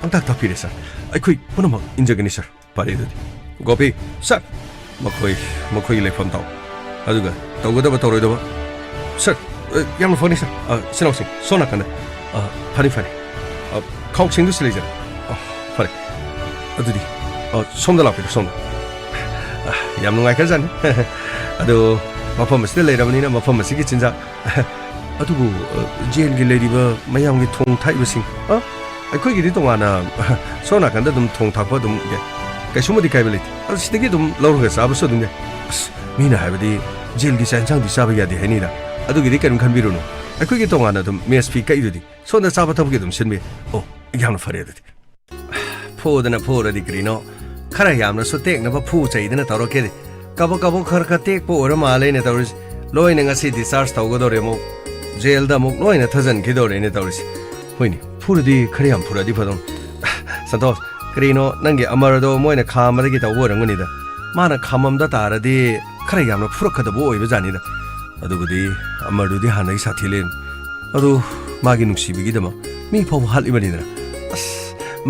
A: ꯄꯪꯇꯥꯛ ꯇꯥꯛꯄꯤꯔꯦ ꯁꯥꯔ ꯑꯩꯈꯣꯏ ꯄꯨꯝꯅꯃꯛ ꯏꯟꯖꯒꯅꯤ ꯁꯥꯔ ꯐꯔꯦ ꯑꯗꯨꯗꯤ ꯒꯣꯄꯤ ꯁꯥꯔ ꯃꯈꯣꯏꯒꯤ ꯂꯩꯐꯝ ꯇꯥꯎ ꯑꯗꯨꯒ ꯇꯧꯒꯗꯕ ꯇꯧꯔꯣꯏꯗꯕ ꯁꯥꯔ ꯌꯥꯝꯅ ꯐꯅꯤ ꯁꯥꯔ ꯁꯤꯅꯥꯎꯁꯤꯡ ꯁꯣꯝ ꯅꯥꯀꯟꯗ ꯐꯅꯤ ꯈꯥꯎꯁꯤꯡꯗꯨꯁꯨ ꯂꯩꯖꯔꯦ ꯐꯔꯦ ꯑꯗꯨꯗꯤ ꯁꯣꯝꯗ ꯂꯥꯛꯄꯤꯔꯣ ꯁꯣꯝꯗ ꯌꯥꯝ ꯅꯨꯡꯉꯥꯏꯈ꯭ꯔꯖꯥꯠꯅꯤ ꯑꯗꯣ ꯃꯐꯝ ꯑꯁꯤꯗ ꯂꯩꯔꯕꯅꯤꯅ ꯃꯐꯝ ꯑꯁꯤꯒꯤ ꯆꯤꯟꯖꯥꯛ ꯑꯗꯨꯕꯨ ꯖꯦꯜꯒꯤ ꯂꯩꯔꯤꯕ ꯃꯌꯥꯝꯒꯤ ꯊꯣꯡ ꯊꯥꯛꯏꯕꯁꯤꯡ ꯑꯩꯈꯣꯏꯒꯤꯗꯤ ꯇꯣꯉꯥꯟꯅ ꯁꯣꯝ ꯅꯥꯀꯟꯗ ꯑꯗꯨꯝ ꯊꯣꯡ ꯊꯥꯛꯄ ꯑꯗꯨꯝ ꯀꯩꯁꯨꯝꯕꯗꯤ ꯀꯥꯏꯕ ꯂꯩꯇꯦ ꯑꯗꯣ ꯁꯤꯗꯒꯤ ꯑꯗꯨꯝ ꯂꯧꯔꯒ ꯆꯥꯕꯁꯨ ꯑꯗꯨꯝ ꯌꯥꯏ ꯑꯁ ꯃꯤꯅ ꯍꯥꯏꯕꯗꯤ ꯖꯦꯜꯒꯤ ꯆꯥꯛ ꯏꯟꯁꯥꯡꯗꯤ ꯆꯥꯕ ꯌꯥꯗꯦ ꯍꯥꯏꯅꯤꯗ ꯑꯗꯨꯒꯤꯗꯤ ꯀꯔꯤꯝ ꯈꯟꯕꯤꯔꯨꯅꯨ ꯑꯩꯈꯣꯏꯒꯤ ꯇꯣꯉꯥꯟꯅ ꯑꯗꯨꯝ ꯃꯦꯁ ꯐꯤ ꯀꯛꯏꯗꯨꯗꯤ ꯁꯣꯝꯗ ꯆꯥꯕ ꯊꯛꯄꯒꯤ ꯑꯗꯨꯝ ꯁꯤꯟꯕꯤ ꯑꯣ ꯌꯥꯝꯅ ꯐꯔꯦ ꯑꯗꯨꯗꯤ ꯐꯨꯗꯅ ꯐꯨꯔꯗꯤ ꯀꯔꯤꯅꯣ ꯈꯔ ꯌꯥꯝꯅꯁꯨ ꯇꯦꯛꯅꯕ ꯐꯨ ꯆꯩꯗꯅ ꯇꯧꯔꯛꯀꯦꯗꯤ ꯀꯕꯛ ꯀꯕꯛ ꯈꯔ ꯇꯦꯛꯄ ꯑꯣꯏꯔ ꯃꯥꯜꯂꯦꯅ ꯇꯧꯔꯤꯁꯤ ꯂꯣꯏꯅ ꯉꯁꯤ ꯗꯤꯁꯆꯥꯔꯖ ꯇꯧꯒꯗꯧꯔꯦ ꯑꯃꯨꯛ ꯖꯦꯜꯗ ꯑꯃꯨꯛ ꯂꯣꯏꯅ ꯊꯥꯖꯤꯟꯈꯤꯗꯧꯔꯦꯅ ꯇꯧꯔꯤꯁꯤ ꯍꯣꯏꯅꯦ ꯐꯨꯔꯗꯤ ꯈꯔ ꯌꯥꯝ ꯐꯨꯔꯗꯤ ꯐꯗꯧꯅꯤ ꯁꯟꯇꯣꯁ ꯀꯔꯤꯅꯣ ꯅꯪꯒꯤ ꯑꯃꯔꯗꯣ ꯃꯣꯏꯅ ꯈꯥꯝꯕꯗꯒꯤ ꯇꯧꯕ ꯑꯣꯏꯔꯝꯒꯅꯤꯗ ꯃꯥꯅ ꯈꯥꯝꯃꯝꯗ ꯇꯥꯔꯗꯤ ꯈꯔ ꯌꯥꯝꯅ ꯐꯨꯔꯛꯀꯗꯕ ꯑꯣꯏꯕꯖꯥꯠꯅꯤꯗ ꯑꯗꯨꯕꯨꯗꯤ ꯑꯃꯔꯗꯨꯗꯤ ꯍꯥꯟꯅꯒꯤ ꯁꯥꯊꯤ ꯂꯩꯔꯝꯃꯤ ꯑꯗꯨ ꯃꯥꯒꯤ ꯅꯨꯡꯁꯤꯕꯒꯤꯗꯃꯛ ꯃꯤ ꯐꯥꯎꯕ ꯍꯥꯠꯂꯤꯕꯅꯤꯗꯅ ꯑꯁ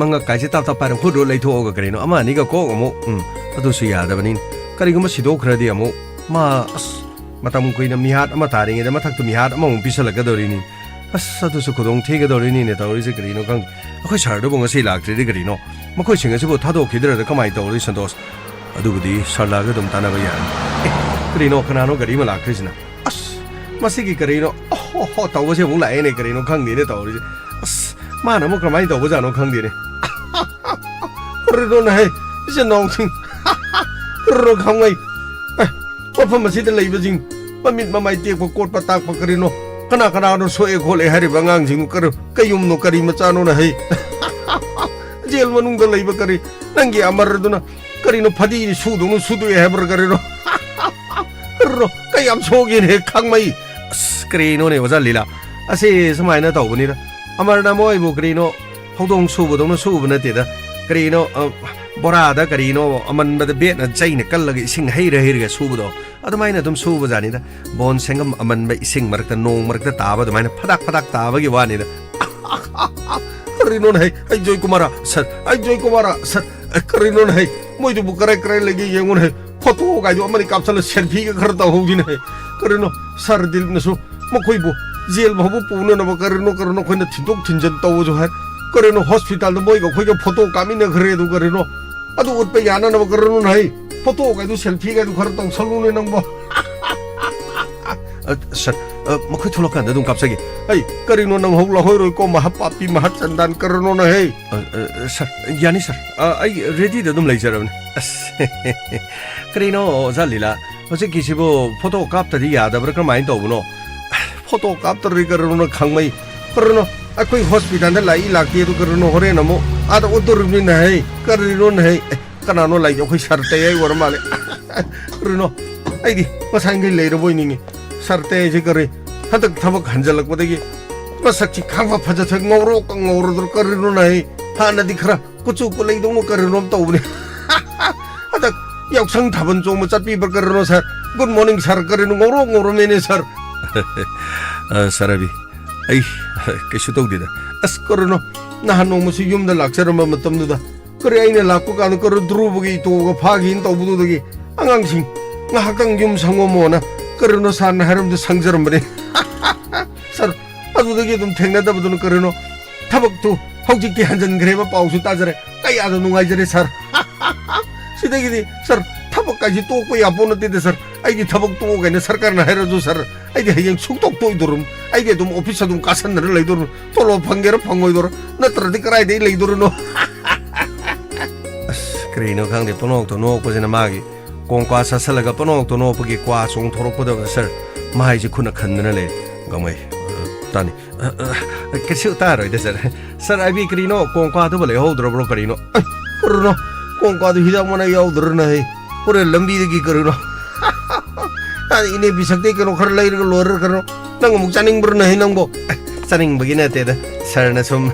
A: ꯃꯉꯛ ꯀꯥꯏꯁꯦ ꯇꯥꯞ ꯇꯥꯞ ꯄꯥꯏꯔ ꯍꯨꯠꯔꯣ ꯂꯩꯊꯣꯛꯑꯒ ꯀꯔꯤꯅꯣ ꯑꯃ ꯑꯅꯤꯒ ꯀꯣꯛ ꯑꯃꯨꯛ ꯑꯗꯨꯁꯨ ꯌꯥꯗꯕꯅꯤꯅ ꯀꯔꯤꯒꯨꯝꯕ ꯁꯤꯗꯣꯛꯈ꯭ꯔꯗꯤ ꯑꯃꯨꯛ ꯃꯥ ꯑꯁ ꯃꯇꯝ ꯀꯨꯏꯅ ꯃꯤꯍꯥꯠ ꯑꯃ ꯇꯥꯔꯤꯉꯩꯗ ꯃꯊꯛꯇ ꯃꯤꯍꯥꯠ ꯑꯃꯃꯨꯛ ꯄꯤꯁꯜꯂꯛꯀꯗꯧꯔꯤꯅꯤ ꯑꯁ ꯑꯗꯨꯁꯨ ꯈꯨꯗꯣꯡ ꯊꯤꯒꯗꯧꯔꯤꯅꯤꯅꯦ ꯇꯧꯔꯤꯁꯦ ꯀꯔꯤꯅꯣ ꯈꯪꯗꯦ ꯑꯩꯈꯣꯏ ꯁꯥꯔꯗꯨꯕꯨ ꯉꯁꯤ ꯂꯥꯛꯇ꯭ꯔꯤꯗꯤ ꯀꯔꯤꯅꯣ ꯃꯈꯣꯏꯁꯤꯡ ꯑꯁꯤꯕꯨ ꯊꯥꯗꯣꯛꯈꯤꯗ꯭ꯔꯗ ꯀꯃꯥꯏꯅ ꯇꯧꯔꯤ ꯁꯟꯇꯣꯁ ꯑꯗꯨꯕꯨꯗꯤ ꯁꯥꯔ ꯂꯥꯛꯑꯒ ꯑꯗꯨꯝ ꯇꯥꯟꯅꯕ ꯌꯥꯔꯅꯤ ꯀꯔꯤꯅꯣ ꯀꯅꯥꯅꯣ ꯒꯥꯔꯤ ꯑꯃ ꯂꯥꯛꯈ꯭ꯔꯤꯁꯤꯅ ꯑꯁ ꯃꯁꯤꯒꯤ ꯀꯔꯤꯅꯣ ꯍꯣ ꯇꯧꯕꯁꯦ ꯑꯃꯨꯛ ꯂꯥꯛꯑꯦꯅꯦ ꯀꯔꯤꯅꯣ ꯈꯪꯗꯦꯅꯦ ꯇꯧꯔꯤꯁꯦ ꯑꯁ ꯃꯥꯅ ꯑꯃꯨꯛ ꯀꯃꯥꯏꯅ ꯇꯧꯕꯖꯥꯠꯅꯣ ꯈꯪꯗꯦꯅꯦ 그래도 나의 이제 농팅 그러 강의 ꯃꯐꯝ ꯑꯁꯤꯗ ꯂꯩꯕꯁꯤꯡ ꯃꯃꯤꯠ ꯃꯃꯥꯏ ꯇꯦꯛꯄ ꯀꯣꯠꯄ ꯇꯥꯛꯄ ꯀꯔꯤꯅꯣ ꯀꯅꯥꯅꯣ ꯁꯣꯛꯑꯦ ꯈꯣꯠꯂꯦ ꯍꯥꯏꯔꯤꯕ ꯑꯉꯥꯡꯁꯤꯡ ꯀꯩꯌꯨꯝꯅꯣ ꯀꯔꯤ ꯃꯆꯥꯅꯣꯅ ꯍꯩ ꯖꯦꯜ ꯃꯅꯨꯡꯗ ꯂꯩꯕ ꯀꯔꯤ ꯅꯪꯒꯤ ꯑꯃꯔꯗꯨꯅ ꯀꯔꯤꯅꯣ ꯐꯗꯤ ꯁꯨꯗꯧꯅ ꯁꯨꯗꯣꯛꯑꯦ ꯍꯥꯏꯕ꯭ꯔꯥ ꯀꯔꯤꯅꯣ ꯀꯌꯥꯝ ꯁꯣꯛꯒꯦꯅꯦ ꯈꯪꯃꯩ ꯑꯁ ꯀꯔꯤꯅꯣꯅꯦ ꯑꯣꯖꯥ ꯂꯤꯂꯥ ꯑꯁꯤ ꯁꯨꯃꯥꯏꯅ ꯇꯧꯕꯅꯤꯗ ꯑꯃꯔꯅ ꯃꯣꯏꯕꯨ ꯀꯔꯤꯅꯣ ꯍꯧꯗꯣꯡ ꯁꯨꯕꯗꯧꯅ ꯁꯨꯕ ꯅꯠꯇꯦꯗ ꯀꯔꯤꯅꯣ ꯕꯣꯔꯥꯗ ꯀꯔꯤꯅꯣ ꯑꯃꯟꯕꯗ ꯕꯦꯠꯅ ꯆꯩꯅ ꯀꯜꯂꯒ ꯏꯁꯤꯡ ꯍꯩꯔꯒ ꯁꯨꯕꯗꯣ ꯑꯗꯨꯃꯥꯏꯅ ꯑꯗꯨꯝ ꯁꯨꯕꯖꯥꯠꯅꯤꯗ ꯕꯣꯟ ꯁꯦꯡꯒꯝ ꯑꯃꯟꯕ ꯏꯁꯤꯡ ꯃꯔꯛꯇ ꯅꯣꯡ ꯃꯔꯛꯇ ꯇꯥꯕ ꯑꯗꯨꯃꯥꯏꯅ ꯐꯗꯥꯛ ꯇꯥꯕꯒꯤ ꯋꯥꯅꯤꯗ ꯀꯔꯤꯅꯣ ꯍꯩ ꯑꯩ ꯖꯣꯏ ꯀꯨꯃꯥꯔ ꯁꯔ ꯀꯔꯤꯅꯣ ꯍꯩ ꯃꯣꯏꯗꯨꯕꯨ ꯀꯔꯥꯏ ꯂꯩꯒꯦ ꯌꯦꯡꯉꯨꯅ ꯍꯩ ꯐꯣꯇꯣ ꯀꯥꯏꯗꯣ ꯑꯃꯗꯤ ꯀꯥꯞꯁꯜꯂ ꯁꯦꯜꯐꯤꯒ ꯈꯔ ꯇꯧꯍꯧꯁꯤꯅ ꯍꯩ ꯀꯔꯤꯅꯣ ꯁꯔ ꯗꯤꯜꯅꯁꯨ ꯃꯈꯣꯏꯕꯨ ꯖꯦꯜ ꯐꯥꯎꯕ ꯄꯨꯅꯅꯕ ꯀꯔꯤꯅꯣ ꯑꯩꯈꯣꯏꯅ ꯊꯤꯟꯗꯣꯛ ꯊꯤꯟꯖꯤꯟ ꯇꯧꯕꯁꯨ ꯍꯥꯏ ꯀꯔꯤꯅꯣ ꯍꯣꯁꯄꯤꯇꯥꯜꯗ ꯃꯣꯏꯒ ꯑꯩꯈꯣꯏꯒ ꯐꯣꯇꯣ ꯀꯥꯞꯃꯤꯟꯅꯈ꯭ꯔꯦ ꯑꯗꯨ ꯀꯔꯤꯅꯣ ꯑꯗꯨ ꯎꯠꯄ ꯌꯥꯅꯅꯕ ꯀꯔꯤꯅꯣ ꯍꯩ ꯐꯣꯇꯣ ꯀꯥꯏꯗꯣ ꯁꯦꯜꯐꯤ ꯀꯥꯏꯗꯣ ꯈꯔ ꯇꯧꯁꯜꯂꯨꯅꯦ ꯅꯪꯕꯣ ꯁꯔ ꯃꯈꯣꯏ ꯊꯣꯛꯂꯛꯀꯥꯟꯗ ꯑꯗꯨꯝ ꯀꯥꯞꯆꯒꯦ ꯑꯩ ꯀꯔꯤꯅꯣ ꯅꯪ ꯍꯧ ꯂꯥꯍꯣꯏꯔꯣꯏꯀꯣ ꯃꯍꯥ ꯄꯥꯄꯤ ꯃꯍꯥ ꯆꯟꯗꯥꯟ ꯀꯔꯤꯅꯣꯅ ꯍꯩ ꯁꯔ ꯌꯥꯅꯤ ꯁꯔ ꯑꯩ ꯔꯦꯗꯤꯗ ꯑꯗꯨꯝ ꯂꯩꯖꯔꯕꯅꯤ ꯑꯁ ꯀꯔꯤꯅꯣ ꯑꯣꯖꯥ ꯂꯤꯂꯥ ꯍꯧꯖꯤꯛꯀꯤꯁꯤꯕꯨ ꯐꯣꯇꯣ ꯀꯥꯞꯇꯗꯤ ꯌꯥꯗꯕ꯭ꯔꯥ ꯀꯔꯝꯍꯥꯏꯅ ꯇꯧꯕꯅꯣ ꯐꯣꯇꯣ ꯀꯥꯞꯇꯔꯤ ꯀꯔꯤꯅꯣ ꯈꯪꯃꯩ ꯀꯔꯤꯅꯣ ꯑꯩꯈꯣꯏ ꯍꯣꯁꯄꯤꯇꯥꯜꯗ ꯂꯥꯛꯇꯦ ꯑꯗꯨ ꯀꯔꯤꯅꯣ ꯍꯣꯔꯦꯟ ꯑꯃꯨꯛ ꯑꯥꯗ ꯎꯠꯇꯣꯔꯤꯕꯅꯤꯅ ꯍꯩ ꯀꯔꯤꯅꯣ ꯍꯩ ꯀꯅꯥꯅꯣ ꯂꯥꯛꯏ ꯑꯩꯈꯣꯏ ꯁꯔ ꯇꯌꯥꯏ ꯑꯣꯏꯔ ꯃꯥꯜꯂꯦ ꯀꯔꯤꯅꯣ ꯑꯩꯗꯤ ꯉꯁꯥꯏꯈꯩ ꯂꯩꯔꯕꯣꯏ ꯅꯤꯡꯉꯤ ꯁꯔ ꯇꯌꯥꯏꯁꯤ ꯀꯔꯤ ꯍꯟꯗꯛ ꯊꯕꯛ ꯍꯟꯖꯜꯂꯛꯄꯗꯒꯤ ꯃꯁꯛꯁꯤ ꯈꯪꯐ ꯐꯖꯊꯣꯛ ꯉꯧꯔꯣꯗ꯭ꯔ ꯀꯔꯤꯅꯣ ꯍꯩ ꯍꯥꯟꯅꯗꯤ ꯈꯔ ꯀꯨꯆꯨ ꯀꯨꯂꯩꯗꯧꯅ ꯀꯔꯤꯅꯣꯝ ꯇꯧꯕꯅꯤ ꯍꯟꯗꯛ ꯌꯥꯎꯁꯪ ꯊꯥꯕꯜ ꯆꯣꯡꯕ ꯆꯠꯄꯤꯕ꯭ꯔꯥ ꯀꯔꯤꯅꯣ ꯁꯔ ꯒꯨꯗ ꯃꯣꯔꯅꯤꯡ ꯁꯔ ꯀꯔꯤꯅꯣ ꯉꯧꯔꯣꯃꯦꯅꯦ ꯁꯔ ꯁꯔ ꯑꯕꯤ ꯑꯩ ꯀꯩꯁꯨ ꯇꯧꯗꯦꯗ ꯑꯁ ꯀꯔꯤꯅꯣ ꯅꯍꯥꯟ ꯅꯣꯡꯃꯁꯤ ꯌꯨꯝꯗ ꯂꯥꯛꯆꯔꯝꯕ ꯃꯇꯝꯗꯨꯗ ꯀꯔꯤ ꯑꯩꯅ ꯂꯥꯛꯄ ꯀꯥꯟꯗ ꯀꯔꯤ ꯗ꯭ꯔꯨꯕꯒꯤ ꯏꯇꯣꯒ ꯐꯥꯈꯤꯅ ꯇꯧꯕꯗꯨꯗꯒꯤ ꯑꯉꯥꯡꯁꯤꯡ ꯉꯥꯏꯍꯥꯛꯇꯪ ꯌꯨꯝ ꯁꯪꯉꯣꯃꯣꯅ ꯀꯔꯤꯅꯣ ꯁꯥꯔꯅ ꯍꯥꯏꯔꯝꯕꯗ ꯁꯪꯖꯔꯝꯕꯅꯦ ꯁꯔ ꯑꯗꯨꯗꯒꯤ ꯑꯗꯨꯝ ꯊꯦꯡꯅꯗꯕꯗꯨꯅ ꯀꯔꯤꯅꯣ ꯊꯕꯛꯇꯨ ꯍꯧꯖꯤꯛꯇꯤ ꯍꯟꯖꯤꯟꯈ꯭ꯔꯦꯕ ꯄꯥꯎꯁꯨ ꯇꯥꯖꯔꯦ ꯀꯌꯥꯗ ꯅꯨꯡꯉꯥꯏꯖꯔꯦ ꯁꯔ ꯁꯤꯗꯒꯤꯗꯤ ꯁꯔ ꯊꯕꯛ ꯀꯥꯏꯁꯤ ꯇꯣꯛꯄ ꯌꯥꯄꯣ ꯅꯠꯇꯦꯗ ꯁꯔ ꯑꯩꯗꯤ ꯊꯕꯛ ꯇꯣꯛꯑꯒꯩꯅ ꯁꯔꯀꯥꯔꯅ ꯍꯥꯏꯔꯁꯨ ꯁꯔ ꯑꯩꯗꯤ ꯍꯌꯦꯡ ꯁꯨꯡꯇꯣꯛ ꯇꯣꯏꯗꯣꯔꯝ ꯑꯩꯗꯤ ꯑꯗꯨꯝ ꯑꯣꯐꯤꯁ ꯑꯗꯨꯝ ꯀꯥꯁꯟꯅꯔ ꯂꯩꯗꯣꯔꯝ ꯇꯣꯂꯣꯞ ꯐꯪꯒꯦꯔꯥ ꯐꯪꯉꯣꯏꯗꯣꯔ ꯅꯠꯇ꯭ꯔꯗꯤ ꯀꯗꯥꯏꯗꯒꯤ ꯂꯩꯗꯣꯔꯅꯣ ꯑꯁ ꯀꯔꯤꯅꯣ ꯈꯪꯗꯦ ꯄꯅꯣꯛꯇꯣ ꯅꯣꯛꯄꯁꯤꯅ ꯃꯥꯒꯤ ꯀꯣꯡꯀ꯭ꯋꯥ ꯆꯥꯁꯜꯂꯒ ꯄꯅꯣꯛꯇꯣ ꯅꯣꯛꯄꯒꯤ ꯀ꯭ꯋꯥ ꯆꯣꯡꯊꯣꯔꯛꯄꯗꯕ ꯁꯔ ꯃꯥꯏꯁꯦ ꯈꯨꯠꯅ ꯈꯟꯗꯅ ꯂꯩ ꯒꯃꯩ ꯇꯥꯅꯤ ꯀꯩꯁꯨ ꯇꯥꯔꯣꯏꯗ ꯁꯔ ꯑꯩꯕꯤ ꯀꯔꯤꯅꯣ ꯀꯣꯡꯀ꯭ꯋꯥꯗꯨꯕꯨ ꯂꯩꯍꯧꯗ꯭ꯔꯕ꯭ꯔꯣ ꯀꯔꯤꯅꯣ ꯀꯔꯤꯅꯣ ꯀꯣꯡꯀ꯭ꯋꯥꯗꯨ ꯍꯤꯗꯥꯛ ꯃꯅꯥ ꯌꯥꯎꯗ꯭ꯔꯅ ꯍꯩ ꯍꯣꯔꯦꯟ ꯂꯝꯕꯤꯗꯒꯤ ꯀꯔꯤꯅꯣ ꯏꯅꯦ ꯕꯤꯁꯛꯇꯤ ꯀꯩꯅꯣ ꯈꯔ ꯂꯩꯔꯒ ꯂꯣꯏꯔ ꯀꯩꯅꯣ ꯅꯪ ꯑꯃꯨꯛ ꯆꯥꯅꯤꯡꯕ꯭ꯔꯅ ꯍꯩ ꯅꯪꯕꯣ ꯆꯥꯅꯤꯡꯕꯒꯤ ꯅꯠꯇꯦꯗ ꯁꯔꯅ ꯁꯨꯝ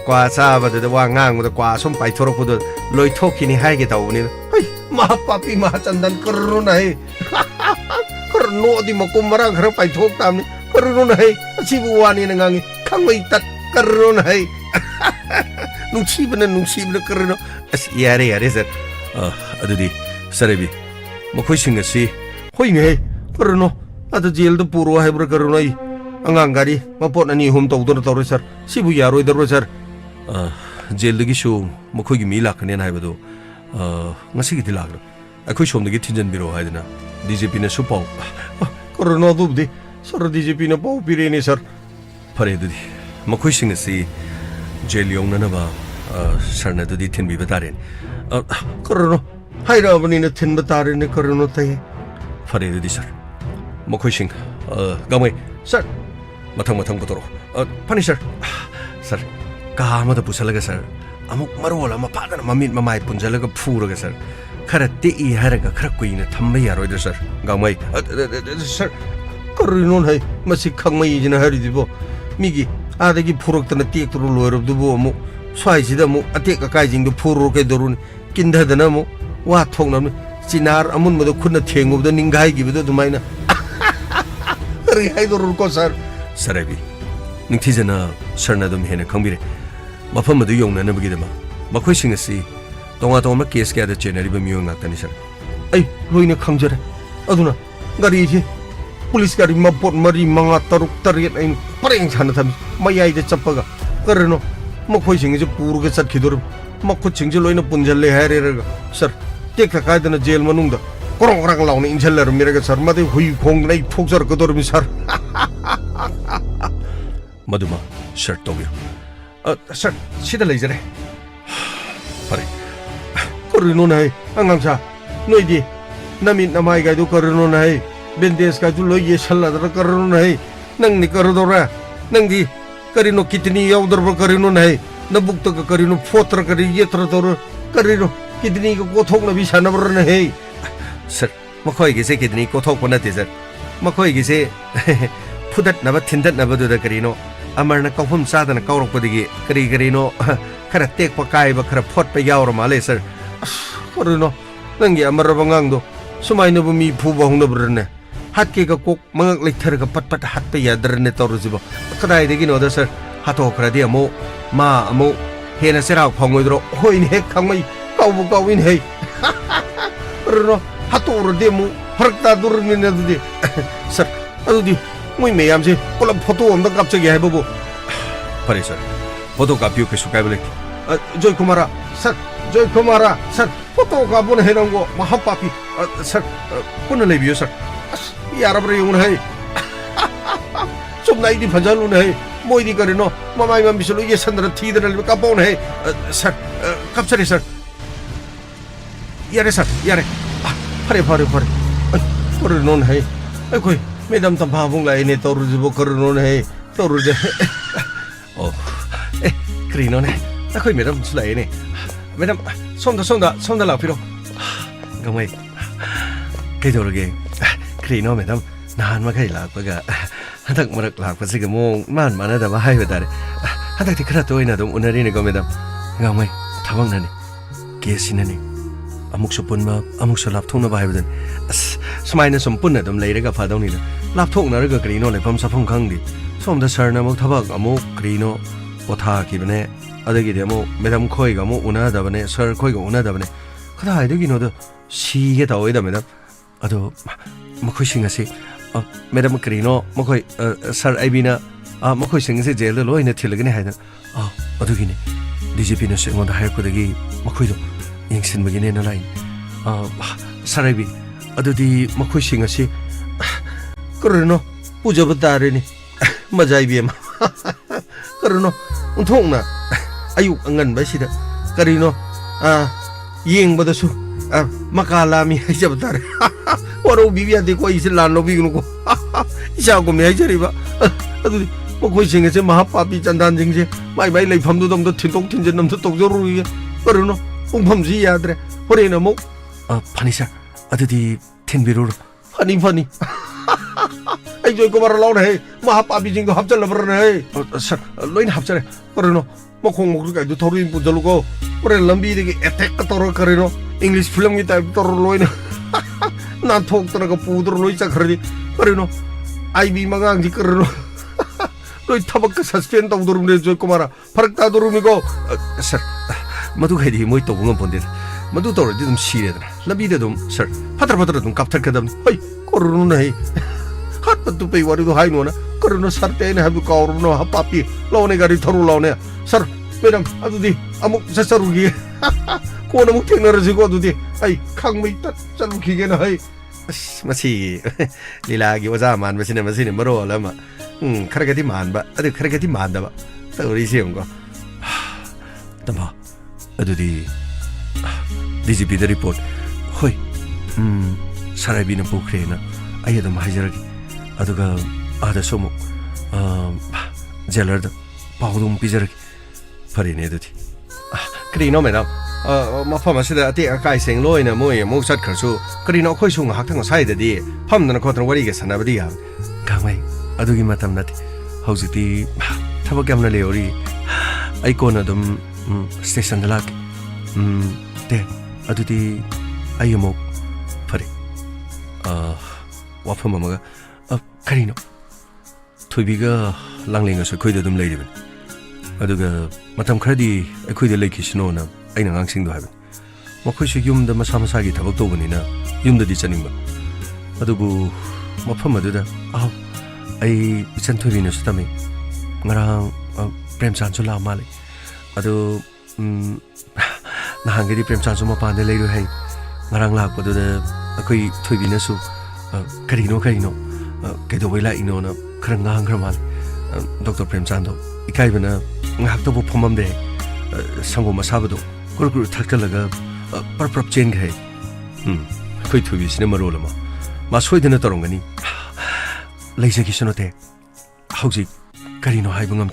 A: ꯀ꯭ꯋꯥ ꯆꯥꯕꯗꯨꯗ ꯋꯥ ꯉꯥꯡꯕꯗ ꯀ꯭ꯋꯥ ꯁꯨꯝ ꯄꯥꯏꯊꯣꯔꯛꯄꯗꯨ ꯂꯣꯏꯊꯣꯛꯈꯤꯅꯤ ꯍꯥꯏꯒꯦ ꯇꯧꯕꯅꯤꯅ ꯍꯩ ꯃꯍꯥ ꯄꯥꯄꯤ ꯃꯍꯥ ꯆꯟꯗꯟ ꯀꯔꯤꯅꯣꯅ ꯍꯩ ꯈꯔ ꯅꯣꯛꯑꯗꯤ ꯃꯀꯨꯝ ꯃꯔꯥꯡ ꯈꯔ ꯄꯥꯏꯊꯣꯛ ꯇꯥꯕꯅꯤ ꯀꯔꯤꯅꯣꯅ ꯍꯩ ꯑꯁꯤꯕꯨ ꯋꯥꯅꯦꯅ ꯉꯥꯡꯉꯤ ꯈꯪꯕꯩ ꯇꯠ ꯀꯔꯤꯅꯣꯅ ꯍꯩ ꯅꯨꯡꯁꯤꯕꯅ ꯀꯔꯤꯅꯣ ꯑꯁ ꯌꯥꯔꯦ ꯁꯔ ꯑꯗꯨꯗꯤ ꯁꯔ ꯑꯕꯤ ꯃꯈꯣꯏꯁꯤꯡ ꯑꯁꯤ ꯍꯣꯏꯅꯦ ꯍꯩ ꯀꯔꯤꯅꯣ ꯑꯗ ꯖꯦꯜꯗ ꯄꯨꯔꯣ ꯍꯥꯏꯕ꯭ꯔꯥ ꯀꯔꯤꯅꯣ ꯑꯩ ꯑꯉꯥꯡ ꯒꯥꯔꯤ ꯃꯄꯣꯠ 2-3 ꯇꯧꯗꯨꯅ ꯇꯧꯔꯦ ꯁꯔ ꯁꯤꯕꯨ ꯌꯥꯔꯣꯏꯗꯕ꯭ꯔꯣ ꯁꯔ ꯖꯦꯜꯗꯒꯤꯁꯨ ꯃꯈꯣꯏꯒꯤ ꯃꯤ ꯂꯥꯛꯀꯅꯦꯅ ꯍꯥꯏꯕꯗꯣ ꯉꯁꯤꯒꯤꯗꯤ ꯂꯥꯛꯂꯣ ꯑꯩꯈꯣꯏ ꯁꯣꯝꯗꯒꯤ ꯊꯤꯟꯖꯤꯟꯕꯤꯔꯛꯑꯣ ꯍꯥꯏꯗꯅ DGPꯅꯁꯨ ꯄꯥꯎ ꯀꯔꯤꯅꯣ ꯑꯗꯨꯕꯨꯗꯤ ꯁꯔ DGPꯅ ꯄꯥꯎ ꯄꯤꯔꯦꯅꯦ ꯁꯔ ꯐꯔꯦ ꯑꯗꯨꯗꯤ ꯃꯈꯣꯏꯁꯤꯡ ꯑꯁꯤ 제일 용나나봐 sarnadudi tin bi bataren korono haira banina tin bataren korono tay fare dudi sir mokhoi sing gamai sir mathang botoro pani sir sir ka ma da pusalaga sir amuk marola ma padana mamit mamai punjalaga phuraga sir khara te I haraga khara kuina thamma yaroi da sir gamai sir korono hai masi khangmai jina hari dibo migi adagi phuroktana tek turu loirob dubo amu swai sida mu atek ka kai jing du phuro ke dorun kinda dana mu wa thongna chinar amun modo khunna thengub da ningai gi bedo dumaina ri hai dorun ko sir sarabi ningthi jana sarna dum hena khambire mafam du yongna na bagi dama makhoi singasi tonga tonga case ka da chenari ba miyong ngak sir ai loina khangjare aduna gari ji police gari mapot mari manga taruk target ain pareng chana tham mayai de chappaga karno makhoi sing je puru ke sat khidor makho ching je loina punjalle hairera sir tek ka kai dana jail manung da korong rang launa injaller miraga sir made hui khong nai thokjar kodor mi sir maduma sir tobir sir sida leijare pare korino nai angamsa noidi namin namai gai do korino nai bendes ka ju loye salla da korino nai nang ni korodora nang di karino kitni yaudar ba karino nai nabuk to karino fotra kari yetra tor karino kitni ko kothok na bi sana bar nai sir makhoi ge se kitni kothok pona te sir makhoi ge se phudat na ba thindat na ba do da karino amarna kaufum sa da na kaurok pa digi kari karino khara tek pa kai ba khara phot pa yaur ma le sir karino nangi amar bangang do sumai na bu mi phu ba hong na bar ne hat ke ka kok mangak lekthar ka pat pat hat pe yadar ne tor jibo kadai degi no da sir hato kradi amo ma amo hena sera phongoi dro hoin he khangmai kau kau in he ro hato ro demu harakta dur ni ne du sir adu di moi meyam se kola photo om da kapche ge hai bobo pare sir photo kapio ke sukai bole joy kumara sir photo ka bon he rango mahapapi sir kun le biyo sir यारब्रे yung hai somnai di phajalu hai moi di karino mamai mam bisulu ye sandra thi dal ka pon hai sir kapsare sir yare pare pare non hai ai koi medam tam bhabung lai ne toru jibo karnon hai toru je oh krino ne na koi medam sulai ne medam somda la piro gamai ke dorge krino medam nahan ma kai lak baga hadak marak lak pasi ga mong man mana da ba hai badare hadak ti khara toina dum unari ne go medam ngamai thabang na ne kesina ne amuk supun ma amuk solap thong na ba hai badan smai na sumpun na dum leira ga phadong ni lap thong na ga krino le pam sa phong khang di som da sar na mok thabak amuk krino otha ki bane adagi de mo medam khoi ga mo una da bane sar khoi ga una da bane khada hai de gi no da si ge da oi da medam ado makhoi singasi medam krino makhoi sir aibina makhoi singase jail lo ina thilagani haida adugini DGP na sengon da hai ko dagi makhoi do yengsin bagine na line sir aibi adudi makhoi singasi krino puja batare ni majai bi ma krino unthongna ayuk angan ba sida krino yeng badasu makalami hai jabatare waro bibiya de ko isi lan lobi ko isa ko me jari ba adu mo ko singe se mahapapi chandan jing se mai bai lai pham du dom do thintok thin jen nam to tok joru ye paruno ung pham ji yadre hore na mo phani sa adu di thin biru phani ai joi ko mar law ne mahapapi jing ko hapchal bar ne sir loin hapchare paruno mo khong mo ka du thoru pu jalu ko pore lambi de attack ka toro karino english film ni type toro loin na thok tara ka pudur loi chakhri parino ai bi magang ji karno loi thabak ka suspend taw durum ne joy kumara farak ta durum ko sir madu khai di moi to ngam ponde madu to ri dum sire da labi de dum sir patra dum kapthar ka dum hoi korunu nai hat tu pe wari do hai no na korunu sar te ne habu ka no ha papi lo ne gari thoru lo ne sir madam adu di amuk sasaru gi ko na muk thengna raji ko adu di ai khang mai tat chalu khi ge na hai masi lila gi waza man masine maro lama kharagati man ba adu kharagati man da ba tawri se ngo Tama adudi DGP the report hoi Sarabi na pukre na ay adum hajaragi aduga ada somo jailer da paudum pijaragi fari ne adudi krino madam mafam asida ati akai seng loina moi mo sat kharsu krino khoi sung hak thang sai da di phamdana khotna wari ge sanabadi ya kamai adugi matam nati haujiti thabak yamna leori ai kona dum station da lak te adudi ayamo fari wafam amaga karino thoibiga langlenga so khoida dum leiribin aduga matam khradi akhoida leikhisno na aina ngangsing do haben makhoi se yum da masa masa gi thabak to bani na yum da di chaningba adubu mafam aduda ai ichan thoibi na sutami ngarang prem chanchu la male adu nahangedi prem chanchu ma pa de leiru hai ngarang lak paduda akoi thoibi na su karino kedo wela ino na khrang ngang khramal Dr. Prem Chando ikai bana ngak to phomam de sango masabado kur thakalaga parprap chen gai khoi thubi sine marolama ma soidena torongani leise ki sonote hauji karino haibungam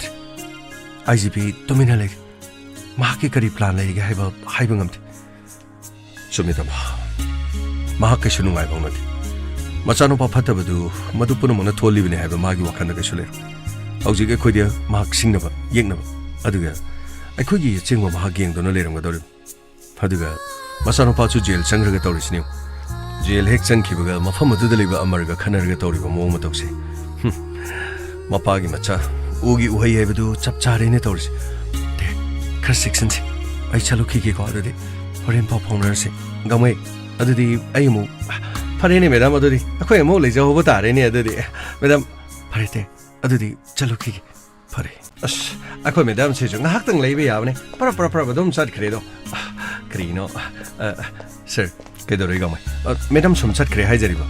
A: IGP tomina le ma ki kari plan le ga haibungam sumita ma ka shunu ngai bangmati machano pa phatabadu madupunu mona tholi bine haiba magi wakhanda ka shule hauji ke khoidia ma singnaba yengnaba aduga aikhogi chengwa ma geng dona lerang gadori aduga machano pa chu jail changraga torisni jail hek changkibaga mafam adu daliba amarga khanarga toriba mo ma tokse mapagi macha ugi uhai haibadu chapchare ne toris de khar section se ai chalu ki ko adu de horen pa phongnar se gamai adu di ai mu phare ne madam adu di akhoi mo leja hoba tare ne adu di madam phare te adu di chalu ki phare as akhoi madam se jung hak tang leibe yabne para dum chat khre do krino sir ke do rega mai madam sum chat khre hai jari ba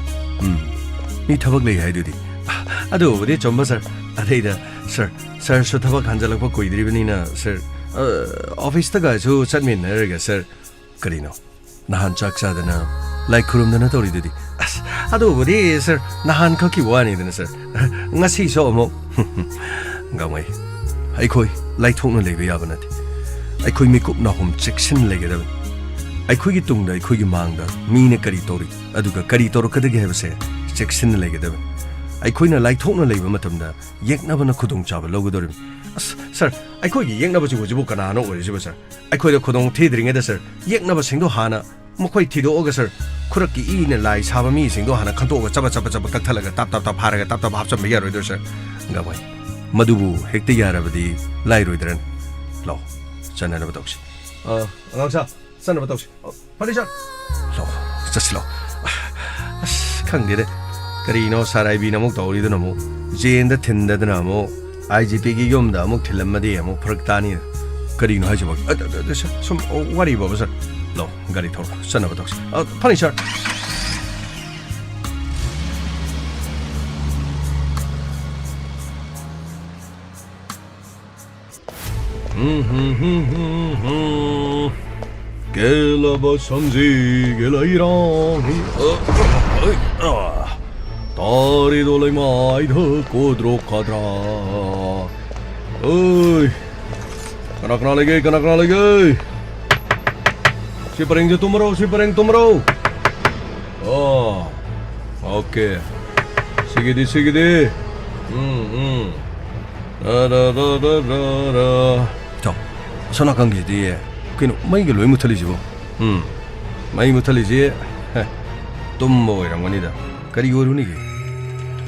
A: ni thabak lei hai du di adu bodi chomba sir adeida sir so thabak hanjalak pa koi diri bani na sir office ta ga chu chatmin na rega sir krino nahan chak sa dana like kurum dana tori du di adu bodi sir nahan ka ki wani dana sir ngasi so mo gamai ai khoi lai thok na leibe ya banati ai khoi mi kup na hom section lege da ai khoi gi tung da ai khoi gi mang da mi ne kari tori adu ka kari tor ka de ge ba se section lege da ai khoi na lai thok na leiba matam da yekna bana khudong chaba logo dori sir ai khoi gi yekna ba ji bu kana no ori ji ba sir ai khoi da khudong thi dring da sir yekna ba sing do hana makhoi thi do ga sir khurak ki I ne lai saba mi sing do hana khanto ga chaba kak thalaga tap pharaga tap hap cham ya roi do sir ga bai madubu hekte yara badi lai roi dran lo chana na batausi angsa sana batausi pali sir lo just lo as khangge de karino sarai bi namuk dawri do namu jen da thinda da namu IGP gi yom da amuk thilamadi amuk pharak tani karino ha jabak sum wari ba sir lo gari thor sana batausi pali sir Gela ba samji gela irani tari dolai mai dho kodro kadra oi kana lagi si pareng tumro oh okay sigidi da Sana kangi di kino mai ge loi muthali jibo mai muthali ji tum mo irang wani da kari yoru ni ge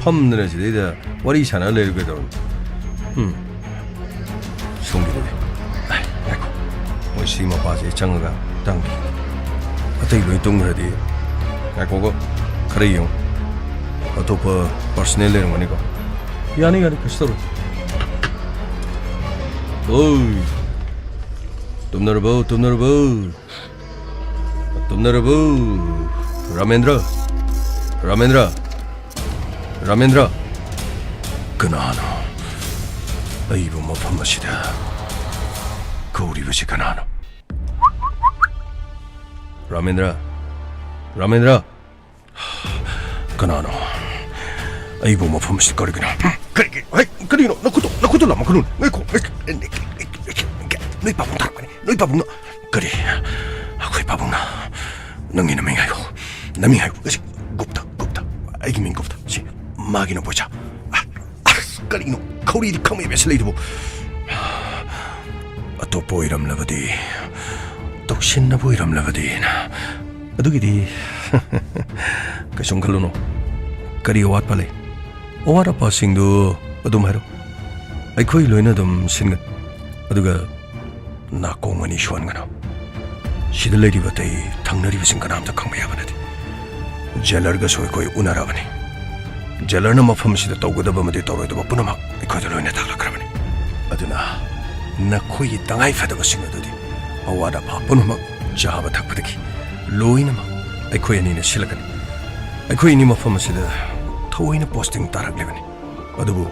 A: pham na ji da wari sana le ge do songi de ai ko mo si ma pa ji chang ga tang atai loi tung ra di ai ko kari yo atop personal le wani ko yani kastor oi तुम नरबो रामेंद्र कनानो अइबो मफम असिदा 거울이것이 가나노? 라멘드라 가나노? 아이고 뭐 범실 거리구나. 그리노 너코도 라마 그nun 너코 너희 바봉 달아가니 너희 바봉 너 그리 아쿠이 바봉 나 능이는 맹아이고 남이아이고 그치 굽다 아이기 민 굽다 지 마기는 보자 그리노 거울이 카메에 메슬레이드 보 또 보이람라버디 또 신나 보이람라버디나 어두기디 그좀 갈로노 그리 오왓 발레 오와라 파싱도 어둠 하로 아이코이 로이나 좀 신것 어두가 나공원이 시원가나 시들레리버테이 당나리 비신가나 암다 강매야바나디 젤러가 소이코이 우나라바니 젤러나 마펌시다 떠고다바마디 떠로이도 바쁘나막 아이코이도 로이나 달라그라바니 어두나 나 코이 땅아이 파다가 신거더디 오와라 바쁘나막 자바 탁바득이 로이나막 아이코이니나 실라가니 아이코이니 마펌시다 토이나 포스팅 따라글레바니 어두부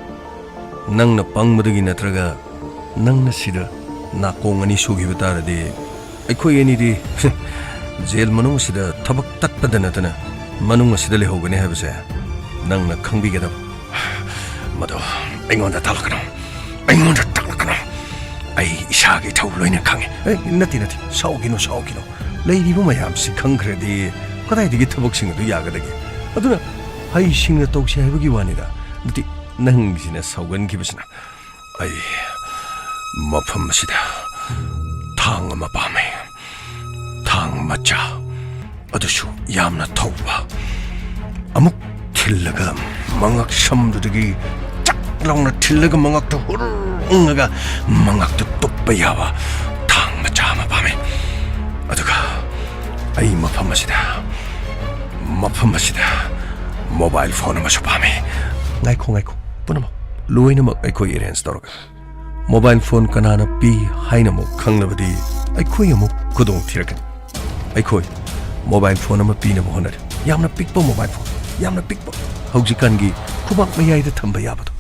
A: 낭나 빵무득이 나트라가 낭나 시다 나공안이 속이고 따라디 아이코이니디 제일 만웅시다 타박 닦바다 나타나 만웅시다 레호그네 해보세 낭나 강비게다 마도 앵원다 달라가노 아이 이샤게 타울로이네 강해 나티 사오기노 레이디부 마얌시 강그레디 그다이디기 타박싱도 야가다게 어두나 아이 싱나 똑시 해보기 원이다 나티 낭지나 사오건 기부시나 아이 마펌시다 당마 밤에 당 맞자 어두슈 얌나 타우바 아묵 틸러가 망악 섬두득이 짝 라우나 틸러가 망악도 후르응가 망악도 똑바야와 당 맞자 아마 밤에 어두가 아이 마펌시다 모바일 폰을 마셔 밤에 나이콩 뿌나마 로이나마 아이코 이렌스 더러가 모바일 폰 까나나 비 하이나모 강나버디 아이코이모 구동 티라간 아이코이 모바일 폰 아마 비나모 호나리 얌나 픽보 모바일 폰 얌나 픽보 hꯧ지간기 쿠박 마야이다 탐바 야바도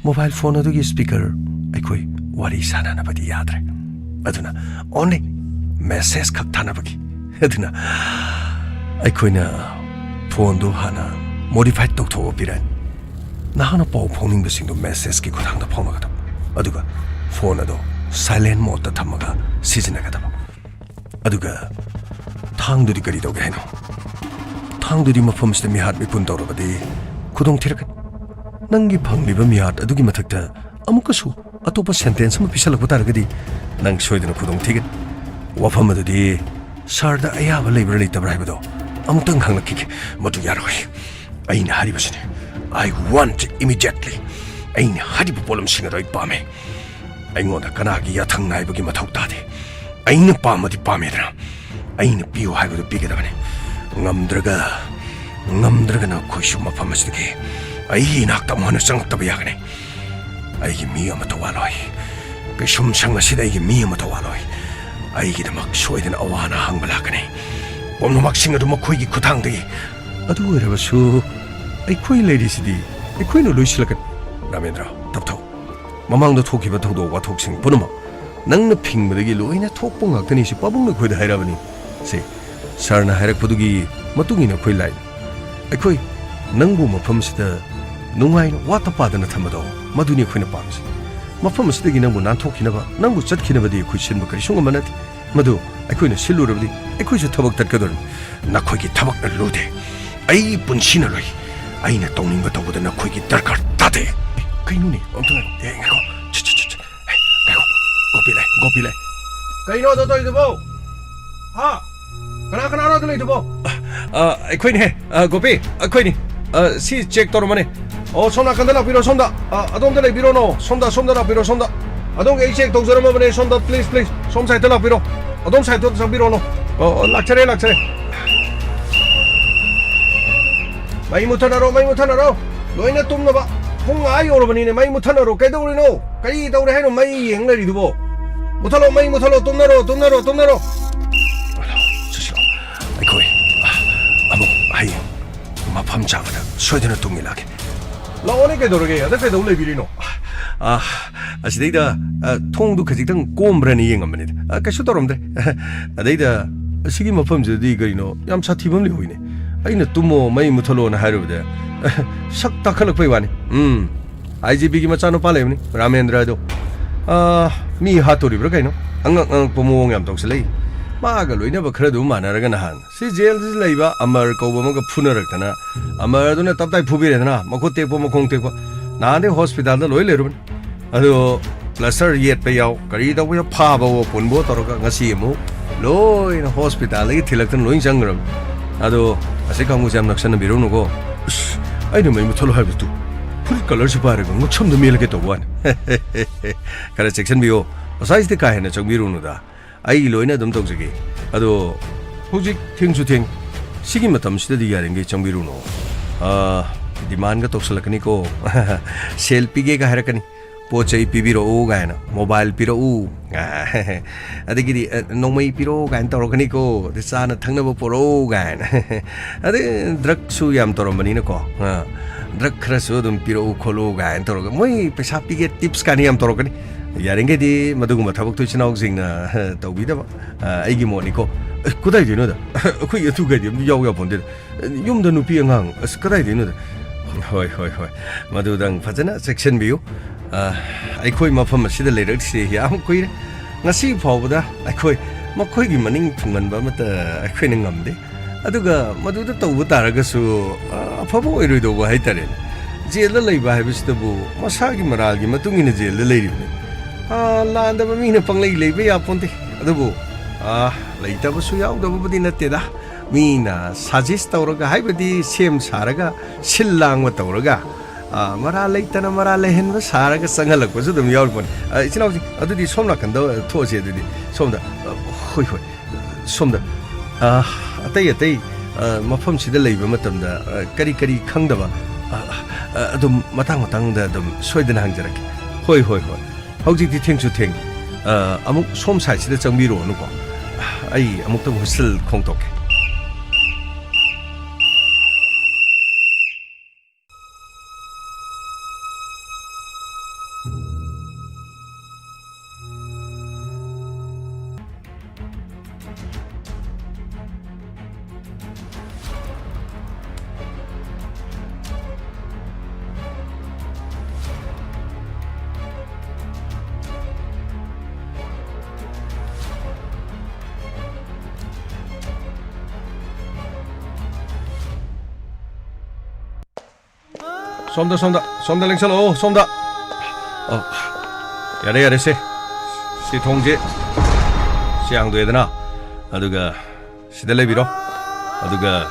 A: 모바일 폰 어두기 스피커 아이코이 와리 사나나버디 야드레 아두나 only 메시지 각 타나버기 아두나 아이코이나 폰도 하나 모디파이 똑똑 비란 나 하나 보 폰인 것ing도 메시지 기 고당도 폰마가다 어두가 폰에도 사일렌트 모드 담마가 시즌나가다 어두가 탕들이 거리도게 해노 탕들이 마펌스데 미핫 미푼도로바디 구동티라가 낭기 방리바 미핫 어두기 마탁다 아무것도 아토파 센텐스 뭐 비살고 따라가디 낭 소이드는 구동티게 와펌마드디 사르다 아야바 레이버 레이터브라 해봐도 아무튼 강락키게 모두 야로이 아이나 하리바시네 I want immediately 아이나 하리바 볼럼 싱어도이 밤에 아이고나 가나기 야탕 나이버기 마타우따데 아이는 밤어디 밤에드나 아이는 비오 하이버도 비게다가네 남들가 나 코슈마 파마스드기 아이 낙담 하는 쌍답이 야가네 아이기 미야마토 와로이 그 shum상마시다 이기 미야마토 와로이 아이기다 막 쇼이든 아와나 항발하가네 봄노 막 싱어도 뭐 코이기 구탕되기 아두 이래봐수 아이 코이 레디시디 아이 코이노 루이실라간 라멘드라 답타오 마망도 톡기바 톡도 와 톡싱 보노마 낭나 핑무르기 로이나 톡봉 학더니시 빠봉노 코이다 하이라바니 세 사르나 하이락 부두기 마뚱이나 코이 라인 아이 코이 낭부 마펌시다 농아이나 와타 빠드나 탐마도 마두니 코이나 빠르시 마펌시다기 낭부 난 톡키나바 낭부 zat키나바디 코이 신바카리 숑가마나티 마두 아이 코이나 실루라바디 아이 코이저 타박 닫거든 나 코이기 타박 날로데 아이 분신을로이 아이나 똥인 거 더보다 나 코이기 달깔 따대 그이 눈이 엉뚱한 이거 치치치치 이거 고필래 그이 노 더더 이거 아 그나 더 이거 코이니 고피 코이니 시 체크 도로만에 손나 간다나 비로 손다 아동들의 비로노 손다나 비로 손다 아동 에이 체크 동서로만에 손다 플리즈 손 사이트나 비로 아동 사이트 상 비로노 락차레 마이 못하나로 로이나 똥나봐 홍아이 오르바니네 마이 못하나로 깨다우리노 까이 다우리 해노 마이 행라리 두보 못하로 마이 못하로 똥나로 주시오 아이코이 아무 아이 마팜 잡아다 소이드나 똥이라게 라오네 깨도르게 야다 깨다울레 비리노 아시데이다 통도 그직당 꼼브라니 영감니 그쇼 떠럼데 아데이다 시기 머펌즈디 그리노 얌차 티범 리호이네 아이나 뚜모 마이 무털로나 하르베데 sak takalak pa iwan IGB ki machano pala yun Ramendra do mi hatori bro kayo ang pumuong yam tong silay magaloy na ba krado manaraga nahan si jail silay ba amar ko ba mga punarak na amar do na taptay pubire na makote po makongte ko naande hospital na loy lero ado plaster yet pa yaw kari daw ya pa ba wo punbo toroka ngasi mo loy na hospital lagi tilak tan loy jangram ado asi kamu jam naksan na biro nugo I know my mutual have to put colors of Paragon, what some the meal get of one. Cara section bio, besides the kind of Mirunuda. I loina them dogs again. Ado Hujik things to think. Sigimatam study yaring Chambiruno. Demand got Oxalacanico. Shell Pigega Hurricane. Poche Pibiro Gana, mobile Piro. I think no may Piro and Torocanico, the son of Tangabo Poro Gan. I think drug suyam Toromaninico. Drug crasudum Piro Cologa and Toroga. Moi, Pesapi get tips caniam Torocani. Yaringedi, Maduma Tabak to Chinoxing, Tobida, Egimonico. Could I do that? Could you get him? Yoga Pondit. Yum the Nupiang, as could I do that? Hoi, Madudang Fatana, section view. ꯑꯩꯈꯣꯏ ꯃꯐꯝ ꯑꯁꯤꯗ ꯂꯩꯔꯛꯁꯤ ꯌꯥꯝ ꯀꯨꯏꯔꯦ ꯉꯁꯤ ꯐꯥꯎꯕꯗ ꯑꯩꯈꯣꯏ ꯃꯈꯣꯏꯒꯤ ꯃꯅꯤꯡ ꯊꯨꯡꯍꯟꯕ ꯑꯃꯠꯇ ꯑꯩꯈꯣꯏꯅ ꯉꯝꯗꯦ ꯑꯗꯨꯒ ꯃꯗꯨꯗ ꯇꯧꯕ ꯇꯥꯔꯒꯁꯨ ꯑꯐꯕ ꯑꯣꯏꯔꯣꯏꯗꯧꯕ ꯍꯥꯏꯇꯥꯔꯦ ꯖꯦꯜꯗ ꯂꯩꯕ ꯍꯥꯏꯕꯁꯤꯗꯕꯨ ꯃꯁꯥꯒꯤ ꯃꯔꯥꯜꯒꯤ ꯃꯇꯨꯡ ꯏꯟꯅ ꯖꯦꯜꯗ ꯂꯩꯔꯤꯕꯅꯤ ꯂꯥꯟꯗꯕ ꯃꯤꯅ ꯄꯪꯂꯩ ꯂꯩꯕ ꯌꯥꯄꯣꯟꯇꯦ ꯑꯗꯨꯕꯨ ꯂꯩꯇꯕꯁꯨ ꯌꯥꯎꯗꯕꯕꯨꯗꯤ ꯅꯠꯇꯦꯗ ꯃꯤꯅ ꯁꯖꯦꯁ ꯇꯧꯔꯒ ꯍꯥꯏꯕꯗꯤ ꯁꯦꯝ ꯁꯥꯔꯒ ꯁꯤꯜ ꯂꯥꯡꯕ ꯇꯧꯔꯒ Mara late and Mara Lehen was Saraga Sangalak was the Yorban. It's not the Somnakanda towards it. Some the Atay, Mafam Sida Labor Matam, the Kari Kangdava, the Matangatang, the Sweden Hangarak. Hoi. How did you think to think? Among some sites that's a mirror. I among them was still Kongtok. Somda Lingsal, oh, Somda. Oh, Yare, say, Tonge, Siang Duedana, Aduga, Sideleviro, Aduga,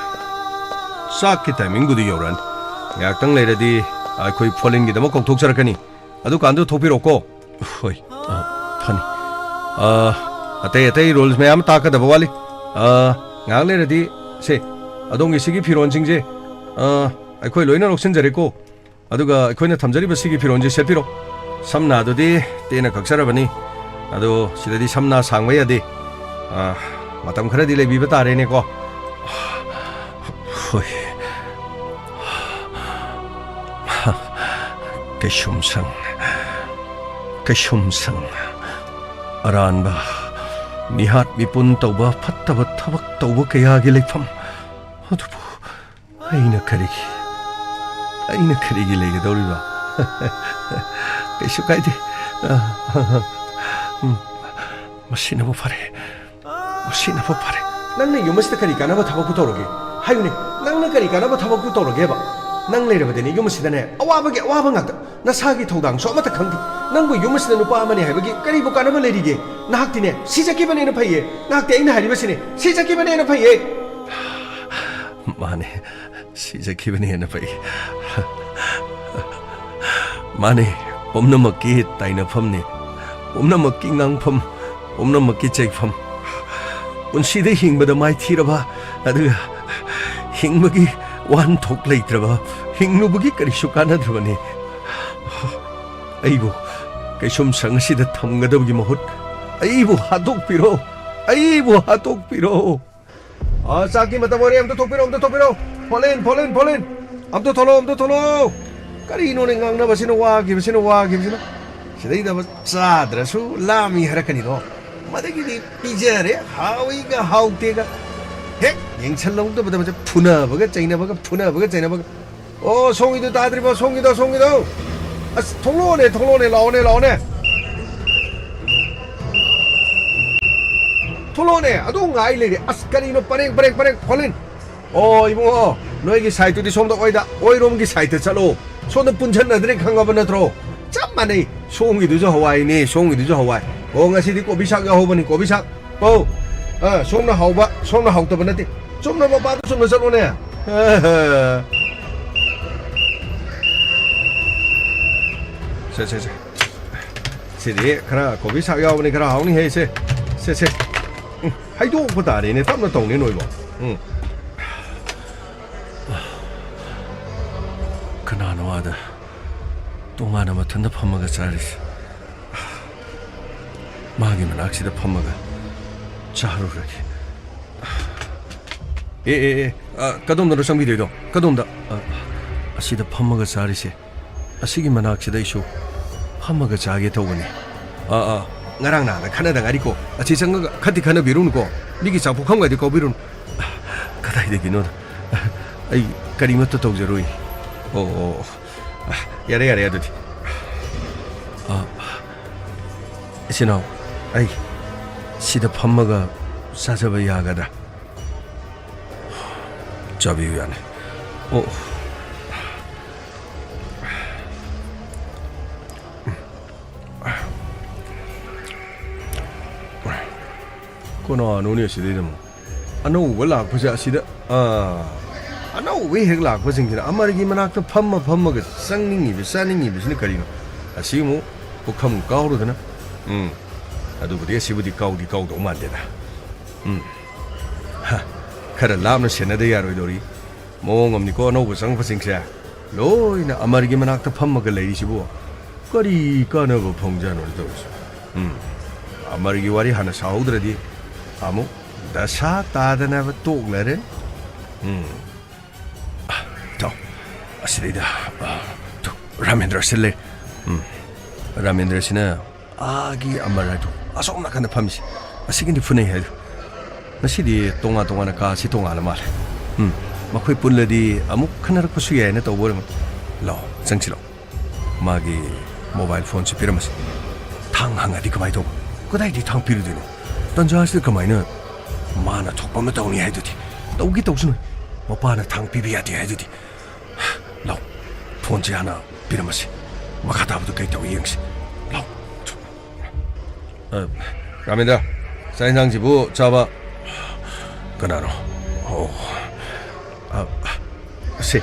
A: Sakita, Mingudi Yoran, Yaktang lady, I could falling in the Moko Toxaracani, Adukandu Topiroko. Hoi, honey. Atay rolls me am taka the Bawali. Now lady, say, Adongi Sigi Piron Jingje, I could learn Oxen Jericho. 아두가 거기는 탐자리 버시기 필요한지 세피로 삼나도디 때나 각사라버니 아두 시대디 삼나 상외야 돼 마담 그래디 레비베 따레네고 호이 개숑상 아란바 미핫 미뿐 떠봐 팟다바 타박 떠봐 그야기 레팜 아두부 아이나 카리기 아이나 그리기 레게 돌리봐 계속가야지 마시나 보파래 낭내 요마시다 카리가 나봐 타바쿠 떠오르게 하유네 낭내 카리가 나봐 타바쿠 떠오르게 해봐 낭 내려버더니 요마시다네 와바게 와방학다 나 사기 통당 소마타 강디 낭부 요마시다 누빠 아마니 해보기 까리보 까나바 레리게 나학디네 시작기반에는 파이에 나학디 아이나 하리바시네 시작기반에는 파이에 마네 시작기반에는 파이에 마네 옴나먹기 따이나펌니 옴나먹기 낭펌 옴나먹기 잭펌 온시대 힝바다 마이 티라바 아드가 힝먹이 완톡 레이트라바 힝누부기 까리쇼 까나드바니 아이고 그좀 상시다 탐가더기 모헛 아이고 하독비로 사기 마타보리 암도 톡비로 폴린 암도 톨로 까리 이노네 강나바시노 와기비시노 시대이다 짜드라수 라미 하라카니도 마대기니 삐자래 하위가 하우대가 핵 잉찰롱도 보다 보자 푸나버가 짜이나버가 푸나버가 짜이나버가 송이도 다들이 봐 송이도 아 통로네 나오네 통로네 아도 nga이레리 아스카리노 빠랭 콜린 이봉어 너에게 사이트디 송도 오이다 오이롬기 사이트 차로 손은 분천나들이 강가번나 들어 짬만해 송이도 저 하와이니 송이도 저 하와이 nga시디 꼬비삭가 호버니 꼬비삭 송나 하우바 송나 하우터번나디 좀나 봐도 좀나 살오네 시디 그라 꼬비삭 야오니 그라 하오니 해세 하이도 보다리네 땀나 동네 노이고 그나노 와다 똥하나 맡은다 펌마가 잘리시 마기만 악시다 펌마가 자루라기 까돔노로 상비되도 까돔다 아시다 펌마가 잘리시 아시기만 악시다 이쇼 펌마가 자게 더우니 나랑 나나 카나다 가리고 지상가 카티 카나 비루는고 미기 자폭한 거야 되고 비루는 가다이 되기는 아이 까리마토 독저로이 야래 야도디 신호 아이 시다 팜마가 사자바 야가다 저비 위안에 코너 노니 시리름 아노 월라 보자 시다 아노 왜 핵라 고생기나 아마르기 만학도 팜마가 쌍닝이 비싸닝이 거리노 아시모 복함 가오르드나 아도 그래 시부디 가우도 만데다 카라 람나 세나데 야로이도리 몽엄니 코노 상파싱샤 로이나 아마르기 만학도 팜마가 레이시부 거리 까너고 봉자노르도 아마르기 와리 하나 사오드라디 아무 다사 따다나바 똑라렌 또 아시리다 또 라멘드라 실레 라멘드라 시나 아기 아마라도 아송나 간다 밤시 아시긴디 푸네 해도 나시디 동아나 가시 동아나 말 마코이 뿔레디 아무 카나라 쿠수예네 또 버르면 로 정치로 마기 모바일 폰 치피르마시 탕항아디 그마이도 그다이디 탕피르디노 던자하실 그마이는 마나 톡밤에 떠오니 해두디 떠오기 떠오시노 뭐바나 탕 비비야디 해두디 로 폰지 하나 비르마시 마카다부도 게이타고 이행시 로 라멘다 사인상지부 잡아 그나노 세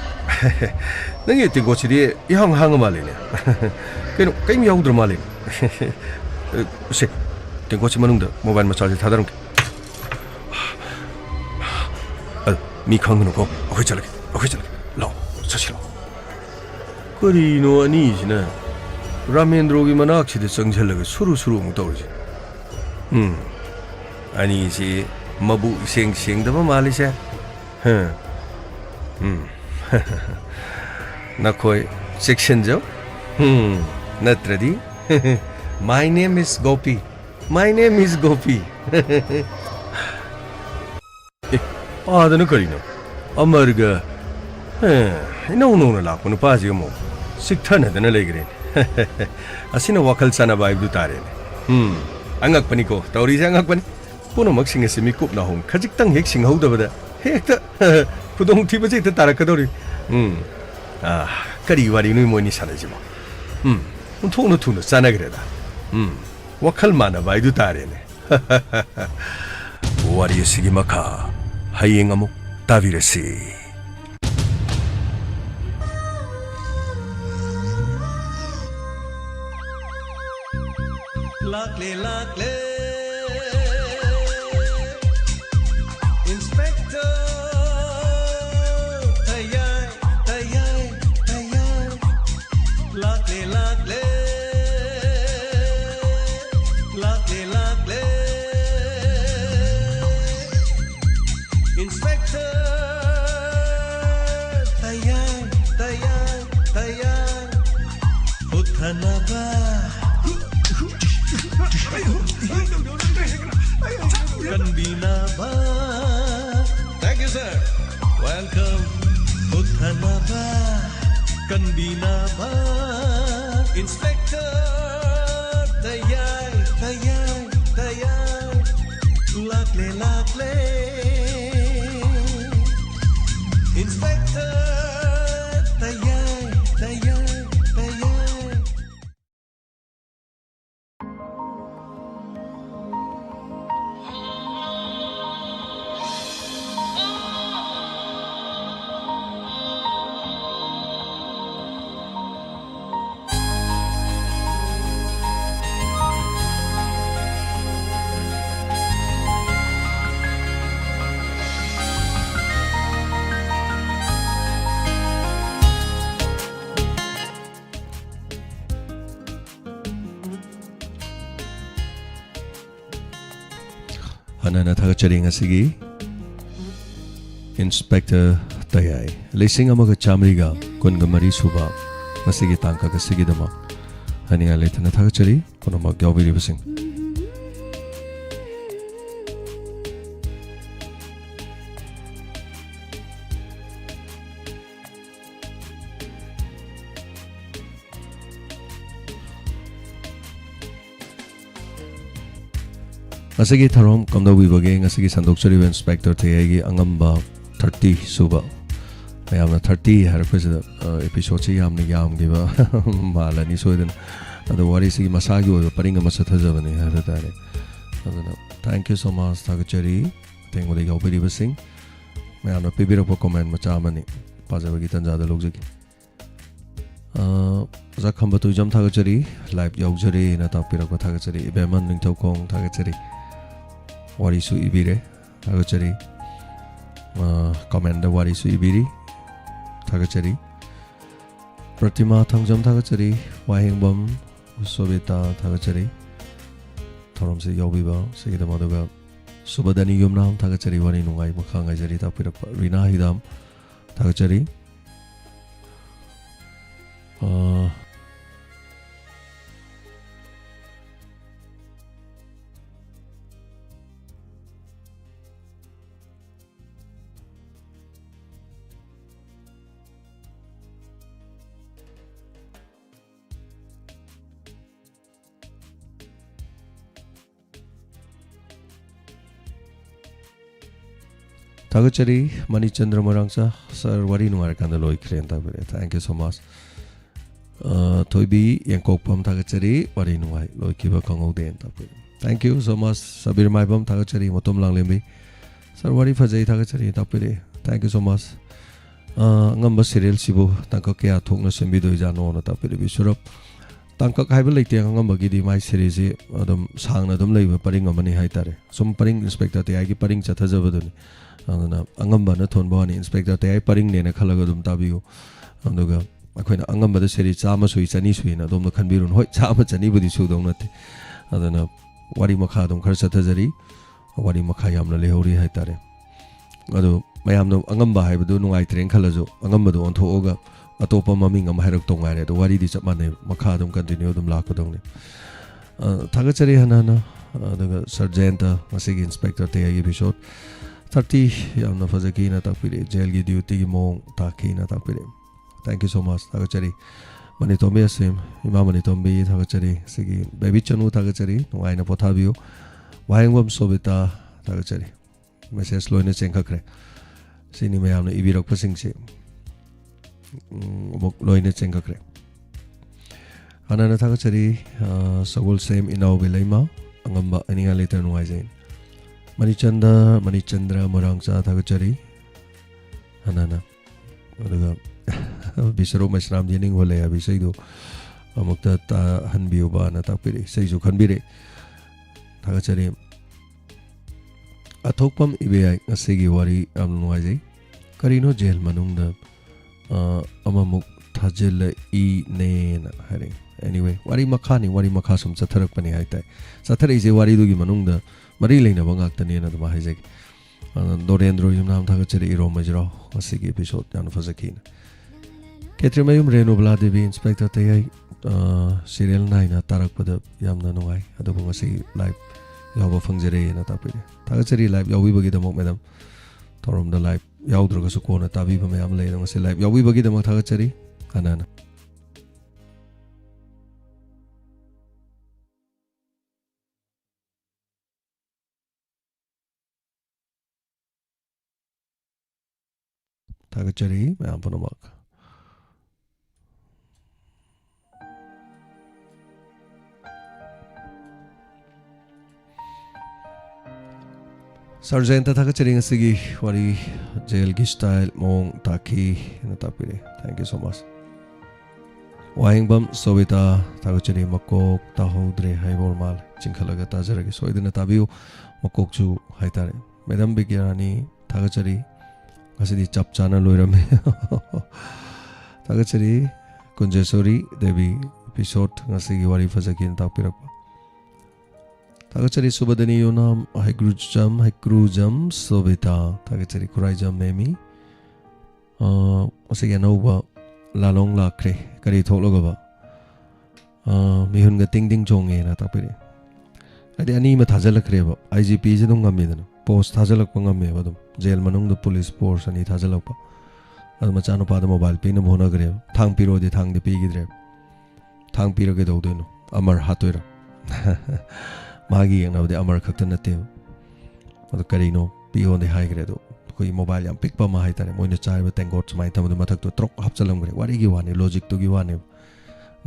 A: 능이 띵고치리 이항항어 말리네 그럼 게임 야우들 말리네 세 띵고치 머능다 모바일 마찰지 다다른 미캉노고 어휘절게 로 서시로 거리노 아니시나 라멘드로기만 악시데 정찰력을 수루수루 뭉떠오르지 아니지 마부 생생다마 말리세 나코이 섹션죠 나트라디 My name is Gopi 아드는 거리노 엄마르가 이노노나 라고는 빠지고 뭐 식탄하드는 레그레 아시나 와칼사나 바이브도 따레네 안각바니고 떠오리지 안각바니 보노 먹싱에서 미꼽 나홍 가직당 핵싱 하우다보다 핵다 부동 티버지 더 따라가더리 까리와리는 뭐니 사라지 뭐 토노 싸나 그래다 와칼마나 바이도 따레네 와리의 시기마카 하이행아목 다비레시
B: Lakle Inspector Tayai Lakle Inspector Tayai Uthanaba
A: Kanbinaba. Thank you, sir. Welcome. Uthanaba. Kanbinaba. Inspector Tayai, Tayai, Tayai. Lakle, lakle. Inspector Tayai, Tayai, Tayai. Hanana Tagacharing Asigi Inspector Tayai Lising Amaga Chamriga Kungamari Suba Masigi Tanka Sigidama Hania Letana Tagachari Konoma Galbi Rivasing Asagi Tharom Kamda Wibage Asagi Sandokchari Inspector Tayai Angamba 30 Suba Mayamna 30 Harapres episode Yamni Yam Giva Malani Soden the Wari Sigi Masagi or Paringa Masatazavani Haratane. Thank you so much, Tagachari. Thank you for the opportunity. I have a bit of a comment. Machamani Pazagitan Zada Logziki Zakamba to Jam Tagachari, Live Yogzari, in a Tapira Tagachari, Beman Nintokong Tagachari. Warisu Ibire, Tagachari, Commander Warisu Ibiri, Tagachari, Pratima Tangjam Tagachari, Wahingbam, Sobita Tagachari, Toromsi Yobiba, Sigida Maduga, Subadani Yumnam, Tagachari, Waninungai, Makanga Jarita, Rina Hidam, Tagachari. Tagachari, Mani Chandra Marangsa, Sir Wari Nuarkanda Loy Krenta. Thank you so much. Toibi Yankopam Tagachari, Wari Nuai, Loy Kiva Kongo Den. Thank you so much, Sabir Maibam Tagachari, Motom Langlimbi, Sir Wari Fazay Tagachari, Tapiri. Thank you so much. Angamba serial Sibu, Tankakea Tongna Sembido Jano, Tapiri Bishop. Tankak Highlighting Angambagi, my series, Adam Sang Adam Labor, Paring of Mani Haitare. Some Paring Inspector Tayai Paring Chatazavaduni. Angamba na thon bani Inspector Tayai paring ne na khalaga dum tabiu anduga akoina angamba da seri chama sui chani sui na dum na khanbirun hoi chama chani budi su dong nate adana wari makha dum khar chathajari wari makha yamna lehori haitare adu mayam no angamba haibadu nungai treng khalajo angamba do ontho oga atopa maming am hairak tong ngare do wari di chapmane makha dum continue dum lak dong ne thagachari hanana adaga sergeant asigi Inspector Tayai episode 30 Yamna Fazakina Tapiri, Jail Duty Mong Takina Tapiri. Thank you so much, Tagachari. Manitombe Sim, Imamanitombe, Tagachari, Sigi, Baby Chanu Tagachari, Waina Potabio, Wangwam Sobita, Tagachari. Message Loina Chenkakre. Sinimayam Ibirok Passing Sim Loina Chenkakre. Anana Tagachari, Sagul Same Inau Vilema, Angamba, any later Noisin. Manichandra Morangsa Tagachari Hanana Bisaro Masram Jening Wale Abisaido Amukta Hanbiuba Natapiri Saizu Kanbire Tagachari Atopam Ibe Asigi Wari Amnuazi Karino Jail Manunda Amamuk Tajil E Nain Hari. Anyway, Wari Makani, Wari Makasum Satarak Pani Haita. Satar is a Wari Dugi Manunda. Marilena Bangakani and the Mahizek Dorendro Yunam Tagachari Romajro, a Sigi episode down for Zakin. Ketrimayum Reno Bladibi, Inspector Tayai, serial 9 tarak pada yamna nungai ado bunga si live yawa fangjare na tapire tagachari live yawi bagi damok madam torom da live yaudra su kona tabi ba mayam le ngasi live yawi bagi damok tagachari anana tagachari mayam panamak Sargenta tagachari ngasigi wari jail gi style mong taki na tapire thank you so much Wahing bam sobita tagachari makok tahodre haibor mal chingkhalaga tajaragi soidina tabiu makok chu haitare madam bigyani tagachari ngasidi chap chana loirame tagachari kunjesori devi episode ngasigi wari fajakin tapirakpa tagachari subadani yonam haikrujam sobita tagachari kuraijam memi asigi anauba lalong lakre kari thokloga ba mihun ga ting ting chonge na tapire adi ani ma thajalakre ba IGP je dum ngami dana post thajalak pa ngami ba dum jail manung da police force ani thajalak pa ad ma chanu pa da mobile pin bhona gre thang piro de thang de pi gidre thang piro ge do deno amar hatoira magi yang nawde amar khakta nate ad karino pio de hai gre do koi mobile yam pick pa ma hai tare moina chai ba thank god smai tham mathak to trok hapchalam gre wari gi wani logic to gi wani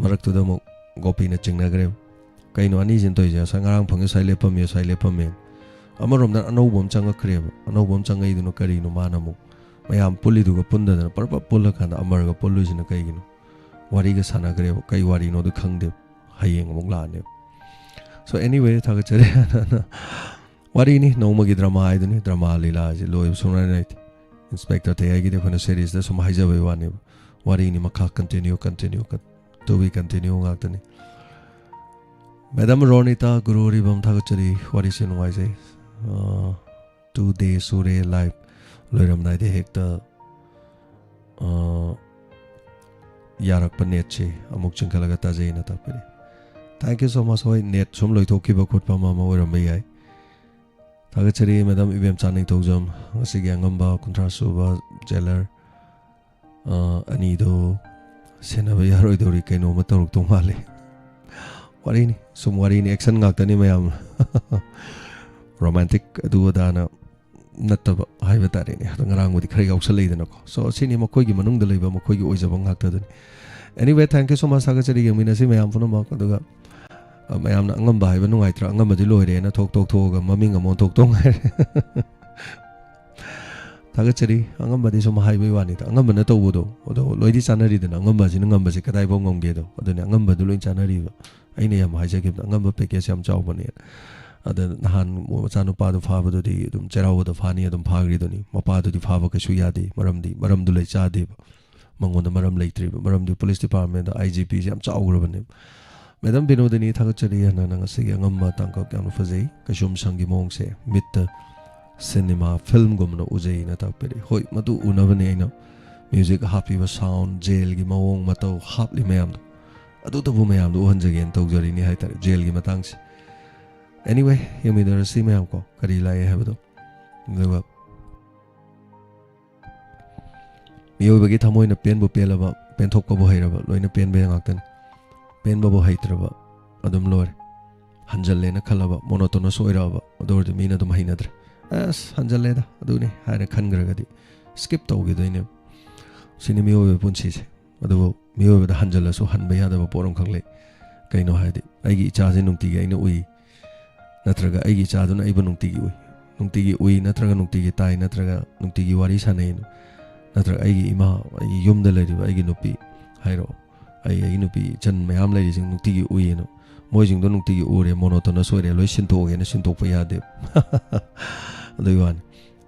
A: marak to da mo gopi na chingna gre kaino ani jin toy ja sangarang phang sai lepam me amarom dan anobom changa kre anobom changa idu no karino mana mo mayam puli du ga punda da parpa pula kan amar ga pulu jin kai gino wari ga sana gre kai wari no du khangde hayeng mong la ne so anyway tagachare wari ni no magi drama ai duni drama lila ji loi suna night inspector TAYAI gi dekhona series da sum haija bai wani wari ni makha continue to be continue ngak tani madam ronita gururi bam tagachari wari sin wai jai 2 days sure live loiram nai de hekta yarak pa net che amuk chingkalaga ta jai na tapire thank you so much hoi net sum loi thoki ba khot pa ma oiram bai ai tagachari madam ibem chaning tawjam asigi angamba kontra suba jailer ani do senaba yaroi dori kaino ma taruk to male wari ni sum wari ni action ngak tani mayam romantic adu dana nattaba haiba tare ni ngarang mudi khari gauk salai dana ko so sini makoi gi manung da leiba makoi gi oijaba ngak ta dani anyway thank you so much tagachari gi mina si mayam phuna ma aduga mayam na angamba haiba nungai tra angamba di loire na thok ga maming amon thok tong tagachari angamba di sum haiba wani ta angamba na tawudo odo loidi chanari dana angamba ji ngamba ji kadai bong ngomge do aduni angamba du loin chanari ba aine yam haija gi angamba package yam chaw bane ada nahan chanu pa do fa do di dum cheraw do fani dum phagri do ni mapa do di fa ba ka su yadi maram du lai cha de mangon da maram lai tri maram di police department da IGP yam chaw gro bane madam binodani tagachari na nang sige ngamma tangka kyam fazei kashum sangi mong se mit cinema film gumna ujei na tapere hoi madu unabane aina music happy wa sound jail gi mawong matau hapli mayam adu tabu mayam do hanjagen tawjari ni haitar jail gi matang se anyway yumi dar si mayam ko kari lai habdo lewa miyo bagi thamoi na pen bu pelaba pen thok ko bo hairaba loina pen be ngaktan pen babo haitraba adum lor hanjalle na khalaba monotonous oiraba ador de mina dum hainadre as hanjalle da aduni haina khangragadi skip tawge doine sini miyo punchi se adu miyo da hanjalla so hanba yada ba porom khangle kaino haidi aigi icha je nungti gi aina ui natraga aigi icha duna aiba nungti gi ui natraga nungti gi tai natraga nungti gi wari sanai natraga aigi ima aigi yumda leriba aigi nupi hairo ai nupi chan mayam lai jing nukti gi ui no moi jing do nukti gi ure monotonous ore loi sinto ge na sinto pa ya de adu yan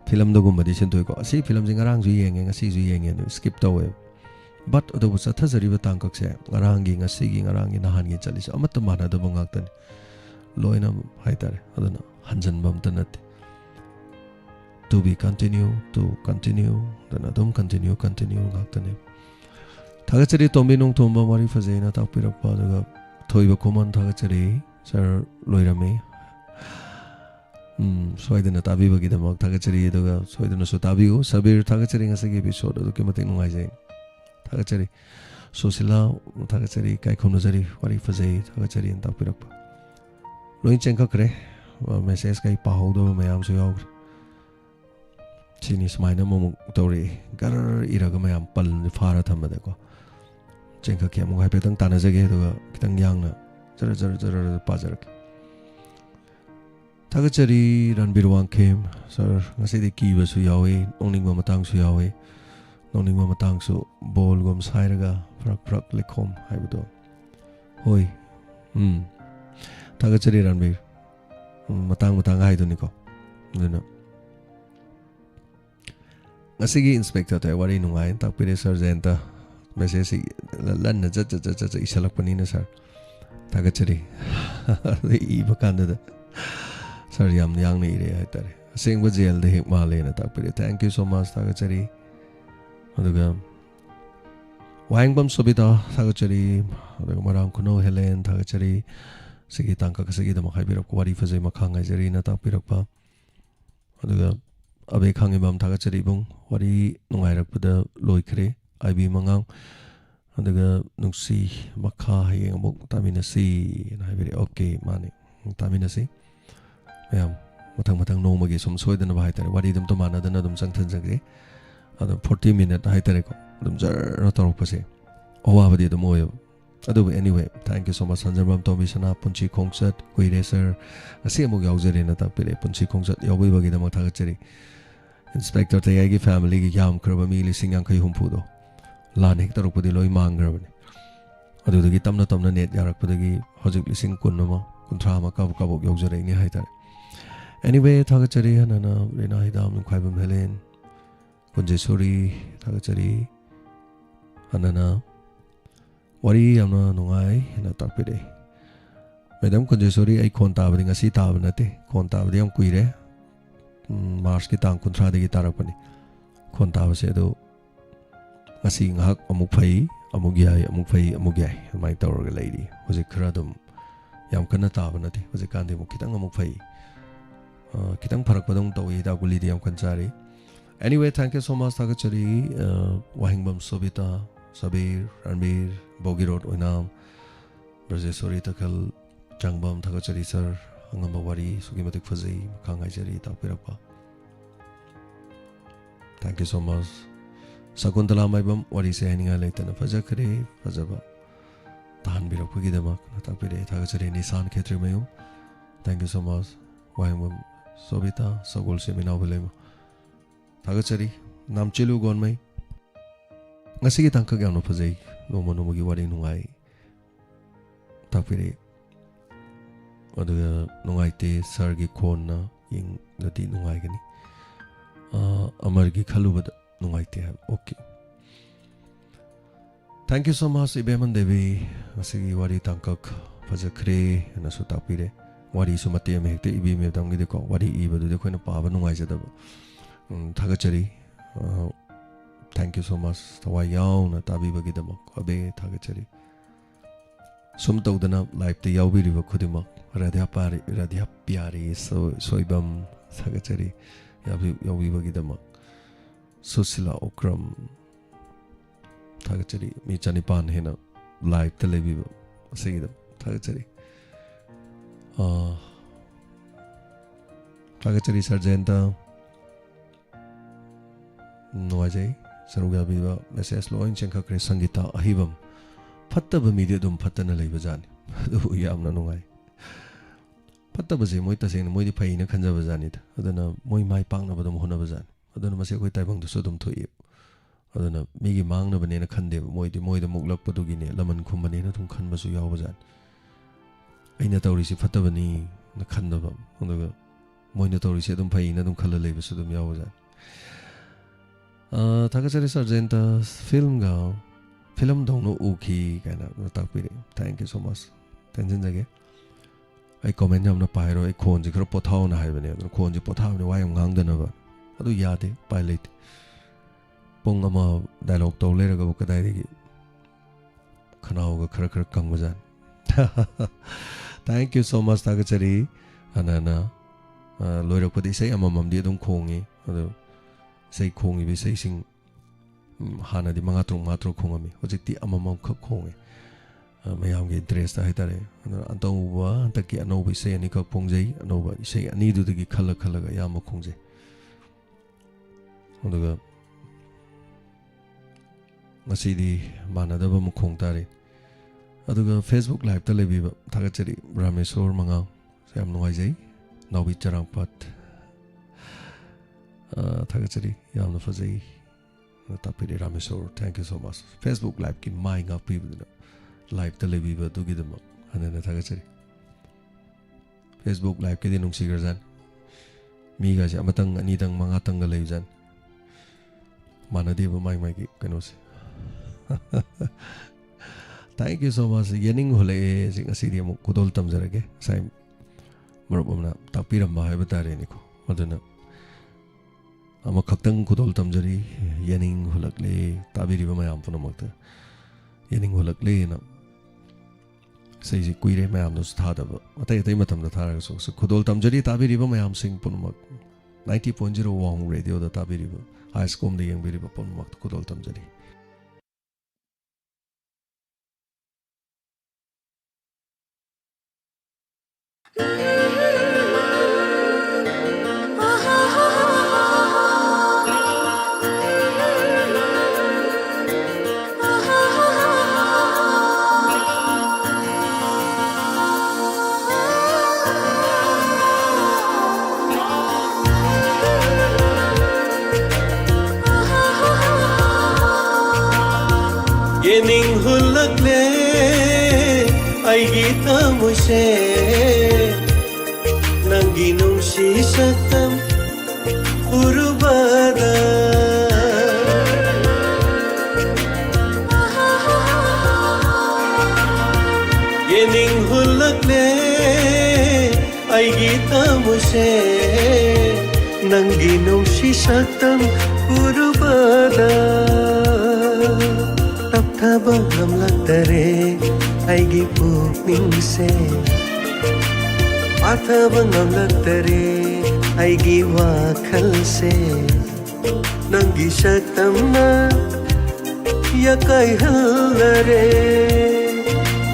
A: film do gumba di sinto ko si film jing arang ju yeng ngasi ju yeng no skip to we but adu bu sa thajari ba tang kak se arang gi ngasi gi arang gi nahan gi chalis amat mana da bangak tan loina haitare aduna hanjan bam tanat to be continue dana dum continue ngak tan Thagachari Tombi Nung Tomba Wari Fazena Takpirakpa Daga Thoiba Kuman Thagachari Sir Loirame Soidana Tabi Bagidamok Thagachari Daga Soidana Sotabiu Sabir Thagachari Ngasagi episode Dukimating Nungaize Thagachari Sosila Thagachari Kaikonazari Wari Fazay Thagachari and Takpirakpa Loin Chenkakre Message Kai Pahodo Mayam Suyog Chinis Mina Momuk Tori Gar Iragamayam Pal Fara Tamadeko Chenka Kiamu Hypetang Tanazage Kitang Yang Zara Pazarak Thagachari Ranbirwan came, Sir Nasidi Kiva Suyawe, only Mamatang Suyawe, only Mamatang Su, Bol Gom Sairaga, Prak Lekom, Hybudo. Hoi, Thagachari Ranbir, Matang Haidunico. Nasigi Inspector Wari Nungai, Tapiri Sergeanta, Message Lana Isalakpanina, sir. Thagachari, the Eva candidate. Sir Yam Yang Nire, sing with jail the Hikmalay. Thank you so much, Thagachari. Wangbam Sobita, Thagachari, Marang Kuno Helen, Thagachari, Sigi Tanka Sigi the Mahabir Wari Faze Makanga Zarina Tapirapa. Abe Kangibam Thagachari Bung, Wari Nungairak with the Loikre, IB Mangang, and the Nuxi Maka Yamuk Taminasi, and I very okay, money, Taminasi. Matang no magi some soy than a biter. What did them to mana than Adam Santanzagi? Other 40 minute hiterico. Them zer not opposite. Oh, I did the moyo. Anyway, thank you so much, Sanjabam Tomisana, Punchi concert, Quiracer, a Siamu Yauzer in a tapire, Punchi concert, Yawi Bagi the Matagacheri. Inspector Tayagi family, Yam Krabamili Singankai Humpudo. Lan Hector Pudiloi Mangravan. I do the Gitamna Tomna net Yarakudagi, Hojik Sing Kunoma, Kuntrama Kabu Yauzer in Hitter. Anyway, Thagachari Hanana, Rena Hidam, Quibam Helen, Kunjesuri, Thagachari Hanana, Wari Yamna Nungai, and a Tapide. Madame Kunjesuri, I contabling a sita vanate, contablium quire, Marskitan contra the guitar company. Contabasedo, a seeing hug, a mupai, a mugai, my tower lady, was a cradum. Yam Kanatabanati, was a candy mukitang a mupai. Kitang Parakpadong Tawi Dagulidiam Kansari. Anyway, thank you so much, Thagachari, Wahingbam Sobita, Sabir, Ranbir, Bogi Road, Winam, Brazesori Takal, Jangbam, Thagachari, sir, Angamba Wari, Sugimatic Fazi, Kangajari, Tapirapa. Thank you so much. Sakuntala Maibam, Wari saying I later, Fajakari, Fazaba, Tahan Birakwidamak, Tapire, Thagachari, Nissan Ketrimayu. Thank you so much, Wahingbam. Sobita, Sagol Semina Vilema. Thagachari, Namchilu Gonmai. Nasigi Tankagano Pazay, no Monomogi Wadi Nungai. Tapire. Or the Nungaite, Sargi Kona, in the T Nungaigani. Amargi Kaluba Nungaite. Okay. Thank you so much, Ibeman Devi, Nasigi Wadi Tankak, Pazakre, and Asutapire. Wari Sumati Mekte Ibi Medamgico, Wadi Eva, the Queen of Pava Nungazadab. Thagachari, thank you so much. Tawayaun, Tabi Bagidamok, Abe Thagachari. Sumto the nap like the Yawi River Kudima, Radia Piari, Soibam, Thagachari, Yawi Bagidamok, Susila Okram, Thagachari, Michanipan Hena, like the Levi, say them, Thagachari. Thagachari Sargenta Noajay Saruga Biva Message Loin Chenkakre Sangita Ahibam Pataba Medium Patana Labazani Yamna Nungai Patabazi Moitas in Moidi Paina Kanjavazanit, Adana Moi Mai Pang of the Mohonavazan, Adana Masako Tabang to Sodom to you. Adana Migi Mang of Banana Kande, Moidi Moida Muglak Padugine, Laman Kumbanina to Kanbasu Yavazan. Inatorisi Fatabani, the Kandava, on the Moinatorisi don't pay in a color labor Sodom Yavazan. Thagachari Sargenta film don't know Uki kind of talk with him. Thank you so much. Tenzin again. I comment on the pyro, a conji pottown highway, the conji pottown, why I'm hung the never. I do yade, pilot. Pongama dialogue to later go Kadai khanaoga khara kangbajan. Thank you so much tagachari anana loirakpadi sei amamamdi adum khongi ado sei khongi bi sei sing hana di manga truk khongami hojikti amamam khak khongi mayam ge interest ta haitare antawa antaki anobi sei ani khak phongjei anoba sei ani du gi khala ga yam khongjei aduga masidi manadaba mukhong tare aduga Facebook live ta lebi thagachari Rameswar manga sam noijai nawi charangpat thagachari yamna fazai tapiri Rameswar thank you so much Facebook live ki mai nga pi live ta lebi ba dugi dama anana thagachari Facebook live ki dinung sigarjan mi ga ja matang ani dang manga tang ga leijan manade ba mai ki kanose Thank you so much. Yening hole sing asidi mo kudol tamjarage. Sai marubamna tapiram ba batare ni ko. Aduna ama khaktang kudol tamjari yening hulakle tabiri ba mayam punamakta. Yening hulakle na sai ji kuire mayam no thada ba. Atai matam na thara so kudol tamjari tabiri ba mayam sing punamak 90.0 wang radio da tabiri ba. High school de yang biri ba punamak kudol tamjari.
B: Yening hulakle ay gita mo siya Nangginong si satam urubada Yening hulakle ay gita mo siya Nangginong si satam urubada Tabang amlagtare ay gipuping se Tabang amlagtare ay giwakal se Nang gisagtam na yakay halare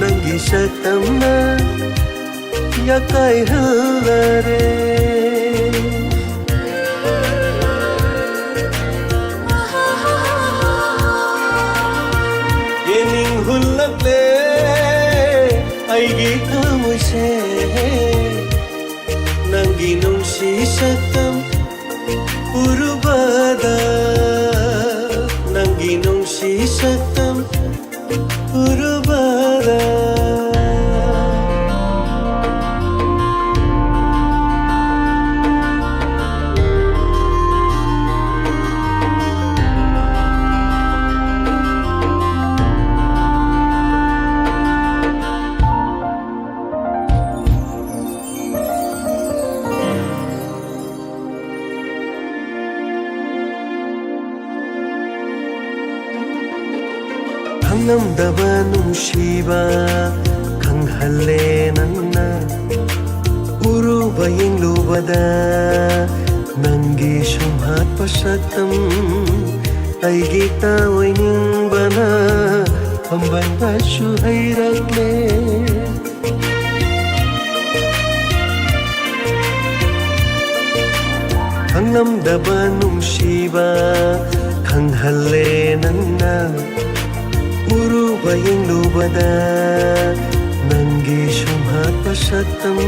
B: Nang gisagtam na yakay halare hulakle ay gita mo siya Nangginong si satam urubada Nangginong si satam urubada Angamba nungsiba kanghalle nanna urubaying lubada nanggi sumhat pasatam ay gita waining bana pamban basu hayragle Angamba nungsiba kanghalle nanna urubaying lubada nanggi sumhat pasatam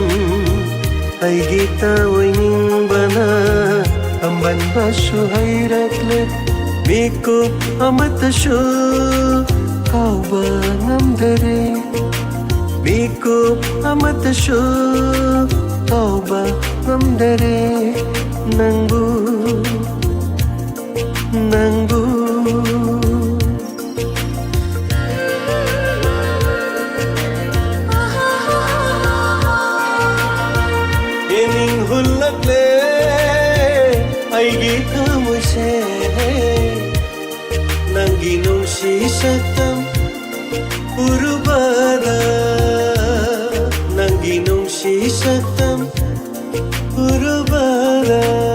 B: ay gita waining bana amban basu hayratle miko amatasyo kau ba namdare miko amatasyo kau ba namdare nangbu hulakle ay gita mo siya Nangginong si satam 우르바다 낭기 농시 삭담 우르바다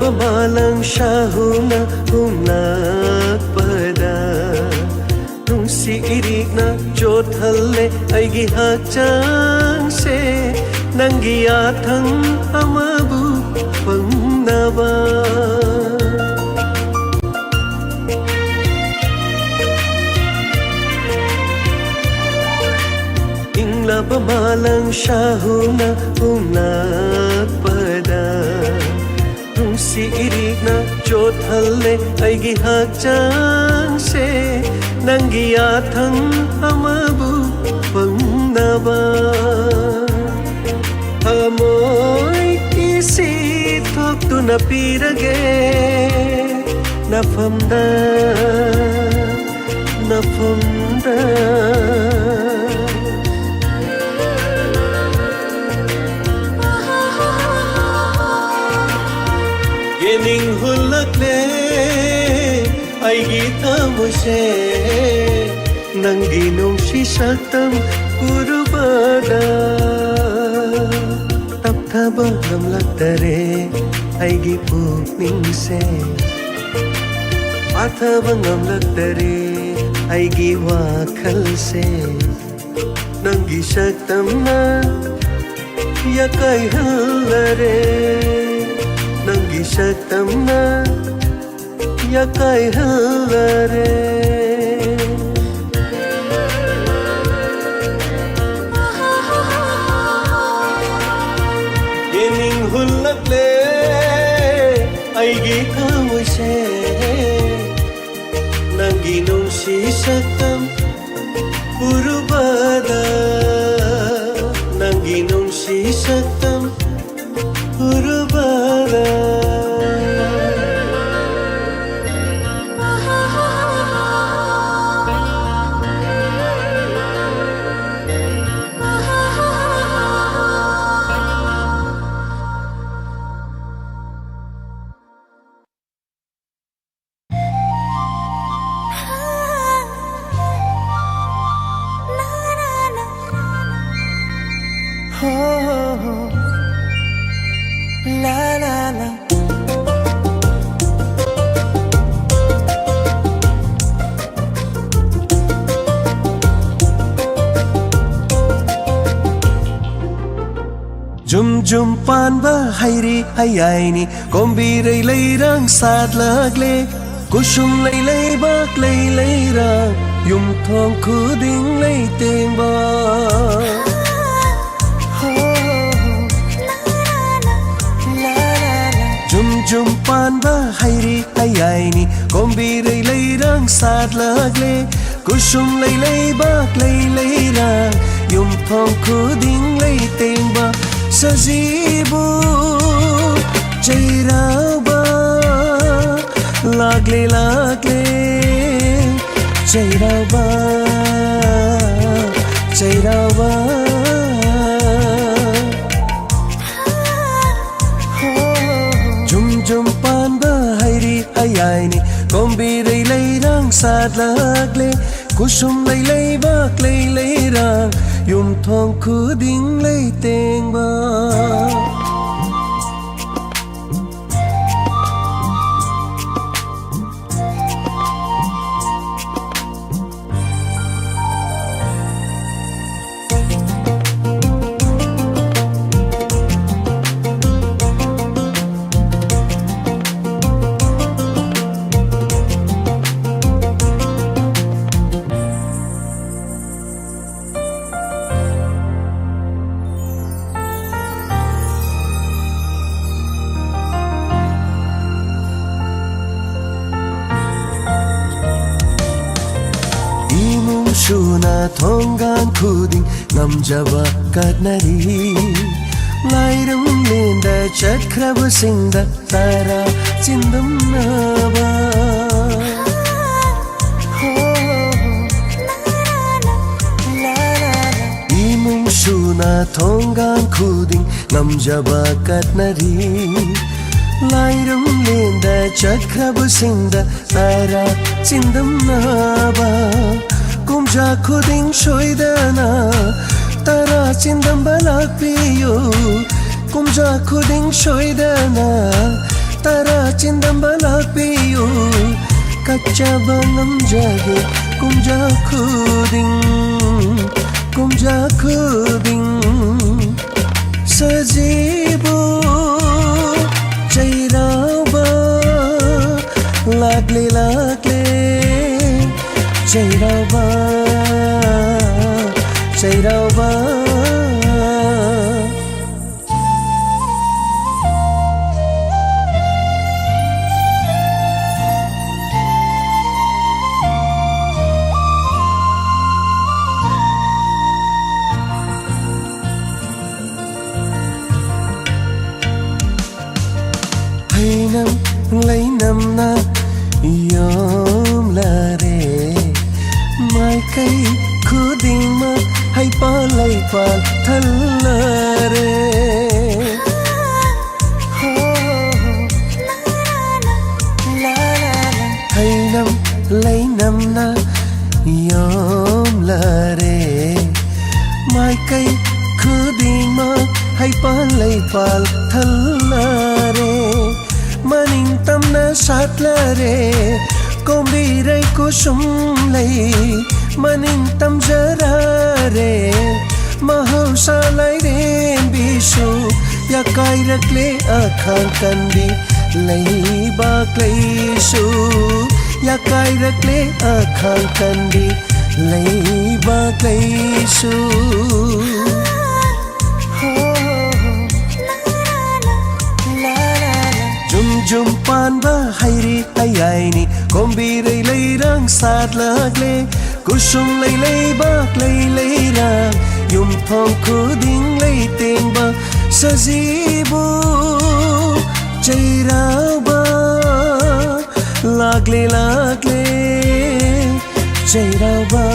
B: Pamalang syahuna unak pada nung si irik na jot halle ay gihachang se nang giyathang amabu pangnaba ingla pamalang syahuna unak pada si irik na jot halle ay gihachang se nang giyathang amabu pangnaba amoy isi thok tu na pirage nafamda Yening hulakle ay gita mo se nang ginong sisaktam urubada taptaba ngamlaktare ay gipupning se athaba ngamlaktare ay giwakal se nang gisaktam na yakay halare Nanggi saktam na yakay halare Yening hulakle ay gikamoy se Nanggi nung si saktam urubada Nanggi nung si saktam urubada Jum pan ba hayri hayaini kombi ray layrang sad lagle kusum lay lay bak lay layrang yum thong khuding lay teng ba Jum pan ba hayri hayaini kombi ray layrang sad lagle kusum lay lay bak lay layrang yum thong khuding lay teng ba Sazibu Jairaba Lagle lagle Jairaba Jairaba Jum pan ba hayri hayaini kombi ray layrang sad lagle kusum lay lay bak lay layrang yum thong khuding lay teng ba Shuna thonggan khuding ngamjaba katnari Lairam lenda chakrava singda tara chindam nava Imung shuna thongan khuding namjaba katnari Lairam lenda chakrava singda tara chindam nava Kumja khuding shoidana Tara chindam balak piyo Kumja khuding shoidana Tara chindam balak piyo Kacha bangam jage Kumja khuding Sajibo Chairaba Lagle Chairaba Hainam lainam na yom lare Mai kai khuding ma hai pa lai pa thallare Hainam lainam na yom lare Mai kai khuding ma hai pa lai pa thallare Maning tamna satlare kombirai kusum lai Maning tam jarare mahausa lai ren bisu ya kai rakle akhang kandi lai bak lai su ya kai rakle akhang kandi lai bak lai su Jum pan ba hairi ayai ni kombirai lai rang sat lagle kusum lai bak lai rang yum thong khuding lai teng ba sajibo chairaba lagle chairaba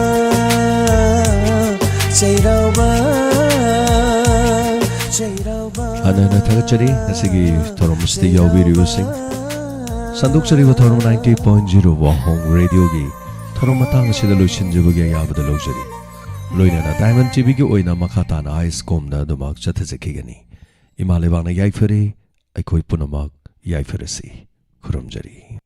A: Anana Thagachari, Asigi, Toromsti Yaubiri Sing Sanduksari with Torom 90.0 Wahong Radio Gi, Toromatang Sidalushin Jubuga Yabda Luxury. Loina Diamond Chibiki Oina Makatana Ice Comda Dumak Chatazakigani. Imalevana Yaiferi, Aikoi Punamak, Yaiferasi, Kurumjari.